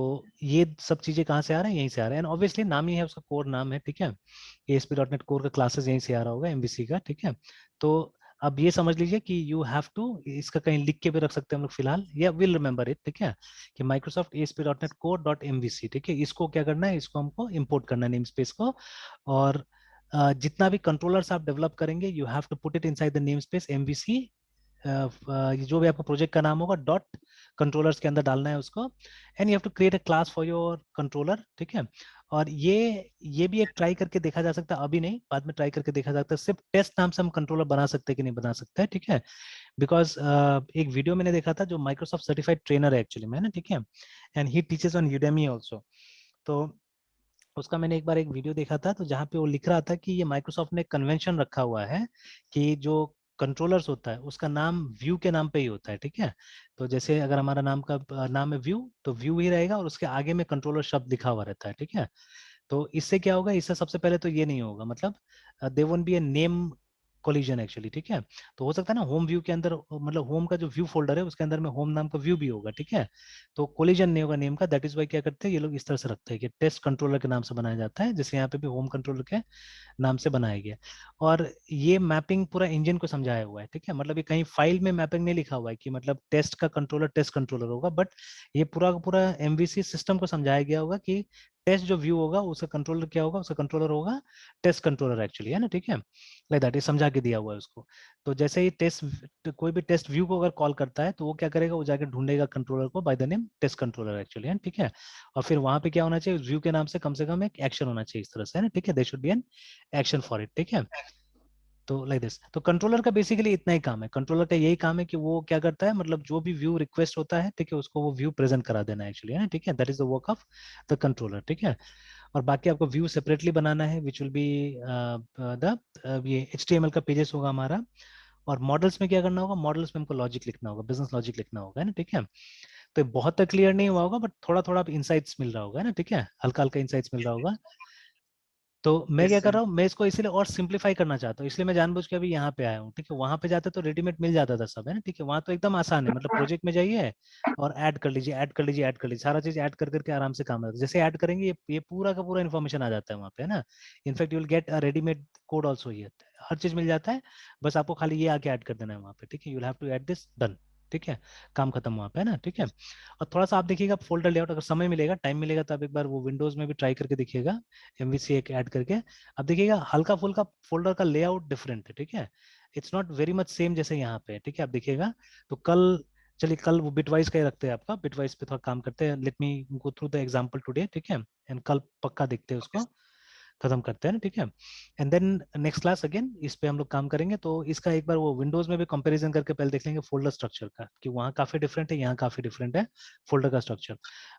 ये सब चीजें कहाँ से आ रहा है, यहीं से आ रहा है। एंड ऑब्वियसली नाम ही है उसका, कोर नाम है, ठीक है। ASP.NET कोर का क्लासेस यहीं से आ रहा होगा, MVC का, ठीक है। तो अब ये समझ लीजिए कि यू हैव टू, इसका कहीं लिख के भी रख सकते हैं हम लोग फिलहाल, या विल रिमेंबर इट, ठीक है। कि माइक्रोसॉफ्ट ASP.NET Core.MVC, ठीक है। इसको क्या करना है, इसको हमको इंपोर्ट करना है नेम स्पेस को, और जितना भी कंट्रोलर्स आप डेवलप करेंगे, you have to put it inside the name space MVC, जो भी आपका प्रोजेक्ट का नाम होगा, डॉट कंट्रोलर्स के अंदर डालना है उसको, and you have to create a class for your controller, ठीक है। और ये भी एक ट्राई करके देखा जा सकता है, अभी नहीं, बाद में ट्राई करके देखा जा सकता है, सिर्फ टेस्ट नाम से हम कंट्रोलर बना सकते हैं कि नहीं बना सकते हैं, ठीक है। बिकॉज एक वीडियो मैंने देखा था, जो माइक्रोसॉफ्ट सर्टिफाइड ट्रेनर है एक्चुअली में ना, ठीक है। And he teaches on Udemy also. तो उसका मैंने एक बार एक वीडियो देखा था, तो जहाँ पे वो लिख रहा था कि ये माइक्रोसॉफ्ट ने कन्वेंशन रखा हुआ है कि जो कंट्रोलर्स होता है उसका नाम व्यू के नाम पे ही होता है, ठीक है। तो जैसे अगर हमारा नाम का नाम है व्यू, तो व्यू ही रहेगा और उसके आगे में कंट्रोलर शब्द लिखा हुआ रहता है, ठीक है। तो इससे क्या होगा, इससे सबसे पहले तो ये नहीं होगा, मतलब they won't be a name collision actually, ठीक है। तो हो सकता है ना होम व्यू के अंदर, मतलब होम का जो व्यू फोल्डर है उसके अंदर में होम नाम का व्यू भी होगा, ठीक है। तो कोलिजन नहीं होगा नेम का, दैट इज वाई क्या करते हैं ये लोग इस तरह से रखते हैं कि टेस्ट कंट्रोलर के नाम से बनाया जाता है, जैसे यहाँ पे भी होम कंट्रोलर के नाम से बनाया गया। और ये मैपिंग पूरा इंजन को समझाया हुआ है, ठीक है। मतलब ये कहीं फाइल में मैपिंग नहीं लिखा हुआ है कि मतलब टेस्ट कंट्रोलर होगा, बट ये पूरा का पूरा MVC सिस्टम को समझाया गया होगा कि टेस्ट जो व्यू होगा उसका कंट्रोलर क्या होगा, उसका कंट्रोलर होगा टेस्ट कंट्रोलर एक्चुअली, है ना, ठीक है। लाइक दैट, ये समझा के दिया हुआ है उसको। तो जैसे ही कोई भी टेस्ट व्यू को अगर कॉल करता है, तो वो क्या करेगा, वो जाकर ढूंढेगा कंट्रोलर को by the name test controller actually, है, ठीक है। और फिर वहां पे क्या होना चाहिए, व्यू के नाम से कम एक एक्शन होना चाहिए इस तरह से, है ना, ठीक है। They should be an action for it, ठीक है। तो लाइक दिस, तो कंट्रोलर का बेसिकली इतना ही काम है, कंट्रोलर का यही काम है कि वो क्या करता है, मतलब जो भी व्यू रिक्वेस्ट होता है, ठीक है, उसको वो व्यू प्रेजेंट करा देना एक्चुअली, है ना, ठीक है। That is the work of the controller, ठीक है। और बाकी आपको व्यू सेपरेटली बनाना है, विच विल बी द ये HTML का पेजेस होगा हमारा। और मॉडल्स में क्या करना होगा, मॉडल्स में हमको लॉजिक लिखना होगा, बिजनेस लॉजिक लिखना होगा, है ना, ठीक है। तो बहुत तक क्लियर नहीं हुआ होगा, बट थोड़ा थोड़ा इंसाइट्स मिल रहा होगा, है ना, ठीक है, हल्का हल्का इंसाइट्स मिल रहा होगा। तो मैं क्या यस कर सर। रहा हूँ, मैं इसको इसीलिए और सिंप्लीफाई करना चाहता हूँ, इसलिए मैं जानबूझ के अभी यहाँ पे आया हूँ, ठीक है। वहां पे जाते तो रेडीमेड मिल जाता था सब, है ना, ठीक है। वहां तो एकदम आसान है, मतलब प्रोजेक्ट में जाइए और ऐड कर लीजिए, ऐड कर लीजिए, ऐड कर लीजिए, सारा चीज ऐड कर करके आराम से काम आता है। जैसे ऐड करेंगे ये पूरा का पूरा इन्फॉर्मेशन आ जाता है वहाँ पे, है ना। In fact you will get a readymade code also, ये हर चीज मिल जाता है। बस आपको खाली ये आके ऐड कर देना है वहाँ पे, ठीक है। You have to add this, done, ठीक है। काम खत्म वहाँ पे, है ना, ठीक है। और थोड़ा सा आप देखिएगा फोल्डर लेआउट, अगर समय मिलेगा, टाइम मिलेगा, तो आप एक बार वो विंडोज में भी ट्राई करके देखिएगा, MVC एक ऐड करके। अब देखिएगा हल्का फुल्का फोल्डर का लेआउट डिफरेंट है, ठीक है। It's not very much same जैसे यहाँ पे, ठीक है। आप देखिएगा तो कल, चलिए कल वो बिटवाइज का ही रखते हैं, आपका बिटवाइज पे थोड़ा काम करते हैं, let me go through the example today, ठीक है। एंड कल पक्का देखते हैं उसको, खत्म करते हैं ना, ठीक है। And then next class again इस पे हम लोग काम करेंगे। तो इसका एक बार वो विंडोज में भी कंपैरिजन करके पहले देख लेंगे फोल्डर स्ट्रक्चर का, कि वहाँ काफी डिफरेंट है, यहाँ काफी डिफरेंट है फोल्डर का स्ट्रक्चर।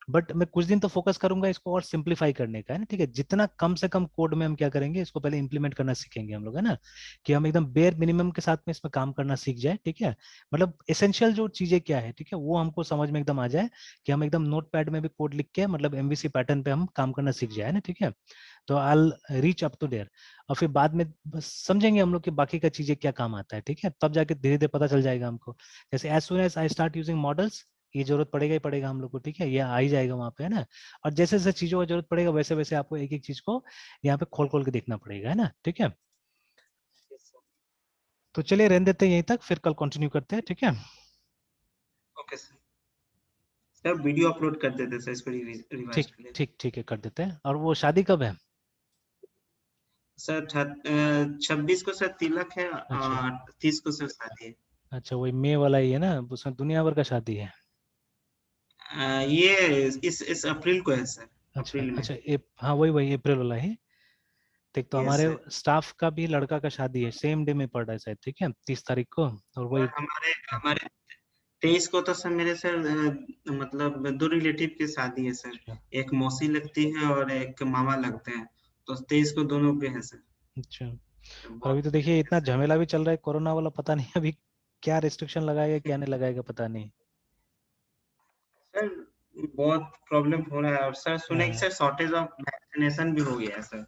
बट मैं कुछ दिन तो फोकस करूंगा इसको और सिंप्लीफाई करने का, है ना, ठीक है। जितना कम से कम कोड में हम क्या करेंगे, इसको पहले इंप्लीमेंट करना सीखेंगे हम लोग, है ना, कि हम एकदम बेयर मिनिमम के साथ में इसमें काम करना सीख जाए, ठीक है। मतलब एसेंशियल जो चीजें क्या है, ठीक है, वो हमको समझ में एकदम आ जाए, कि हम एकदम नोट पैड में भी कोड लिख के मतलब एमवीसी पैटर्न पे हम काम करना सीख जाए ना, ठीक है। तो I reach up to there, और फिर बाद में बस समझेंगे हम लोग कि बाकी का चीजें क्या काम आता है, ठीक है। तब जाके धीरे धीरे पता चल जाएगा हमको। जैसे as soon as I start using models, ये जरूरत पड़ेगा ही पड़ेगा हम लोग को, ठीक है, ये आ ही जाएगा वहां पे, है ना। और जैसे जैसे चीजों का जरूरत पड़ेगा वैसे वैसे आपको एक एक चीज को यहाँ पे खोल खोल के देखना पड़ेगा, है ना, ठीक है। तो चलिए रहने देते हैं यहीं तक, फिर कल कंटिन्यू करते हैं, ठीक है। Okay sir. Sir video upload कर देते सर इसको रिवाइज ठीक के लिए। ठीक ठीक है, कर देते हैं। और वो शादी कब है? सर 26 को सर तिलक है अच्छा और 30 को सर शादी है। अच्छा, वही मई वाला ही है ना, उसमें दुनिया भर का शादी है। ये इस अप्रैल को है सर। अच्छा अप्रैल में। अच्छा, हाँ वही वही अप्रैल वाला ही। ठीक, तो यस हमारे सर। स्टाफ का भी लड़का का शादी है, सेम डे में पड़ रहा है शायद, ठीक है, 30 तारीख को। और और वही हमारे हमारे 23 को तो सर मेरे सर मतलब दो रिलेटिव की शादी है सर। अच्छा एक मौसी लगती है और एक मामा लगते हैं। तो 23 को दोनों पे है सर। अच्छा। और अभी बहुत तो भीड़ देखिए है इतना सर। झमेला भी चल रहा है कोरोना वाला, पता नहीं अभी क्या रिस्ट्रिक्शन लगाएगा क्या नहीं लगाएगा, पता नहीं। सर बहुत प्रॉब्लम हो रहा है और सर सुने कि हाँ सर शॉर्टेज ऑफ वैक्सीनेशन भी हो गया है सर।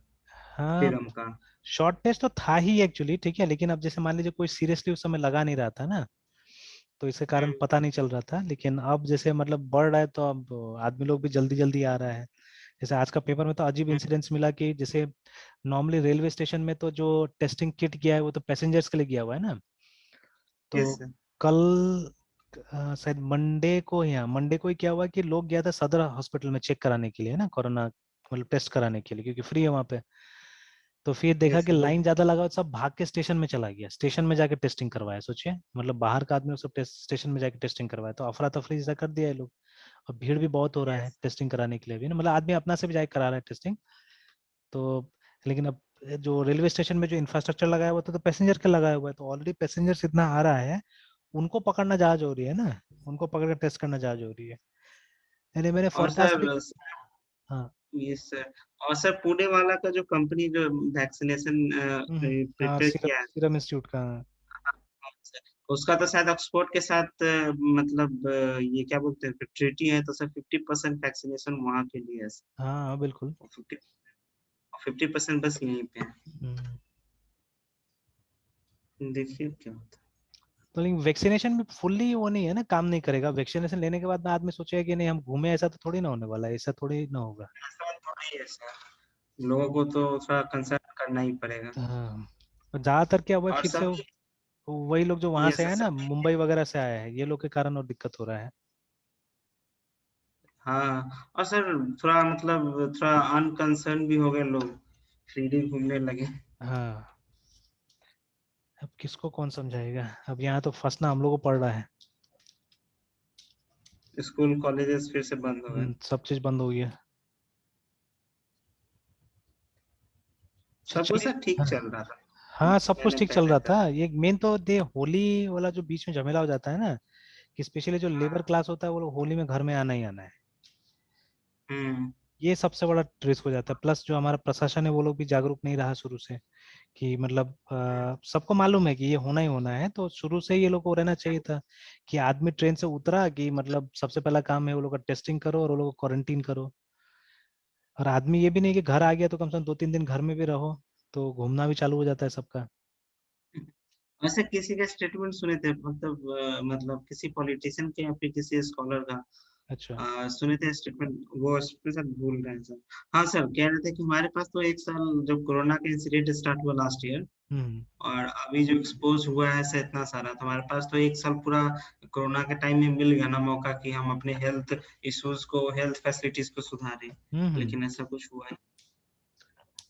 हाँ, सीरम का। शॉर्ट टेस्ट तो था ही एक्चुअली, ठीक है, लेकिन अब जैसे मान लीजिए कोई सीरियसली उस समय लगा नहीं रहा था ना, तो इसके कारण हम्म, पता नहीं चल रहा था। लेकिन अब जैसे मतलब बढ़ रहा है तो अब आदमी लोग भी जल्दी जल्दी आ रहा है। जैसे आज का पेपर में तो अजीब हम्म, इंसिडेंट्स मिला कि जैसे नॉर्मली रेलवे स्टेशन में तो जो टेस्टिंग किट गया है वो तो पैसेंजर्स के लिए गया हुआ है ना। तो यस सर। कल शायद मंडे को ही क्या हुआ कि लोग गया था सदर हॉस्पिटल में चेक कराने के लिए, ना, कोरोना मतलब टेस्ट कराने के लिए, क्योंकि फ्री है वहाँ पे। तो फिर देखा यस कि सर लोग। लाइन ज्यादा लगा, सब भाग के स्टेशन में चला गया, स्टेशन में जाके टेस्टिंग करवाया। सोचिए, मतलब बाहर का आदमी सब स्टेशन में जाके टेस्टिंग करवाया, तो अफरा तफरी जैसा कर दिया है लोग। और भीड़ भी बहुत हो रहा है यस। टेस्टिंग कराने के लिए भी ना, मतलब आदमी अपना से भी जाके करा रहा है टेस्टिंग। तो लेकिन अब जो रेलवे स्टेशन में जो इंफ्रास्ट्रक्चर लगाया हुआ था तो पैसेंजर का लगाया हुआ है, तो ऑलरेडी पैसेंजर इतना आ रहा है, उनको पकड़ना जहाज हो रही है ना, उनको पकड़ के टेस्ट करना जहाज हो रही है। यानी मैंने और फोरकास्ट भी। सर हाँ यस सर। और सर पुणे वाला का जो कंपनी जो वैक्सीनेशन हाँ, प्रिपेयर सीरम किया है सीरम इंस्टीट्यूट का। सर, उसका तो शायद ऑक्सफोर्ड के साथ मतलब ये क्या बोलते हैं ट्रीटी है तो सर 50% वैक्सीनेशन वहाँ के लिए है सर। हाँ हाँ, बिल्कुल। 50% बस यहीं पे हम्म। है। देखिए क्या होता तो लेकिन वैक्सीनेशन में फुल्ली वो नहीं है ना, काम नहीं करेगा। वैक्सीनेशन लेने के बाद में आदमी सोचेगा कि नहीं हम घूमे, ऐसा तो थोड़ी ना होने वाला है, ऐसा थोड़ी ना होगा। है। ऐसा थोड़ी है सर। लोगों को तो थोड़ा कंसर्न करना ही पड़ेगा। हाँ, तो ज्यादातर क्या हुआ है, और फिर से सब वही लोग जो वहां ये से आए सर ना, मुंबई वगैरह से आए हैं, ये लोग के कारण और दिक्कत हो रहा है। हाँ और सर थोड़ा मतलब थोड़ा अनकंसर्न भी हो गए लोग। फ्रीली घूमने लगे। हाँ, अब किसको कौन समझाएगा, अब यहाँ तो फंसना हम लोग को पड़ रहा है। स्कूल कॉलेजेस फिर से बंद हो गए। सब चीज बंद हो गई है। तो सब कुछ चलिए। सर ठीक हाँ चल रहा था। हाँ, सब कुछ मैंने ठीक चल पहले रहा था। था। ये मेन तो दे होली वाला जो बीच में झमेला हो जाता है ना, कि स्पेशली जो लेबर हाँ। क्लास होता है वो लोग होली में घर में आना ही आना है। हम्म। ये सबसे बड़ा रिस्क हो जाता है। प्लस जो हमारा प्रशासन है वो लोग भी जागरूक नहीं रहा शुरू से, कि मतलब सबको मालूम है कि ये होना ही होना है, तो शुरू से ये लोग को रहना चाहिए था कि आदमी ट्रेन से उतरा कि मतलब सबसे पहला काम है वो लोग का टेस्टिंग करो और वो लोग को क्वारंटीन करो। और आदमी ये भी नहीं कि घर आ गया तो कम से कम 2-3 दिन घर में भी रहो, तो घूमना भी चालू हो जाता है सबका। वैसे किसी का स्टेटमेंट सुने थे मतलब मतलब किसी पॉलिटिशियन के या फिर किसी स्कॉलर का अच्छा। सुने थे स्टेटमेंट वो उसके साथ भूल रहे हैं सर। हाँ सर कह रहे थे कि हमारे पास तो एक साल जब कोरोना का इंसिडेंट स्टार्ट हुआ लास्ट ईयर हम्म और अभी जो एक्सपोज हुआ है सर इतना सारा तो हमारे पास तो एक साल पूरा कोरोना के टाइम में मिल गया ना मौका कि हम अपने हेल्थ इश्यूज को हेल्थ फैसिलिटीज को सुधारें। हम्म। लेकिन ऐसा कुछ हुआ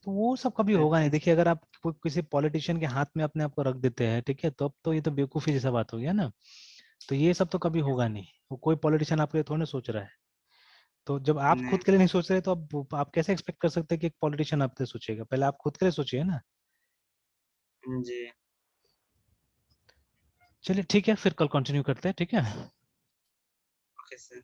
तो वो सब कभी नहीं। होगा नहीं। देखिए, अगर आप किसी पॉलिटिशियन के हाथ में अपने आप को रख देते हैं, ठीक है, तो अब तो ये तो बेवकूफी जैसा बात हो गया ना। तो ये सब तो कभी होगा नहीं, वो कोई पॉलिटिशियन आपके लिए थोड़ी ना सोच रहा है। तो जब आप नहीं। खुद के लिए नहीं सोच रहे तो आप कैसे एक्सपेक्ट कर सकते हैं कि एक पॉलिटिशियन आपके लिए सोचेगा? पहले आप खुद के लिए सोचिए ना। जी। चलिए ठीक है, फिर कल कंटिन्यू करते हैं, ठीक है। Okay sir.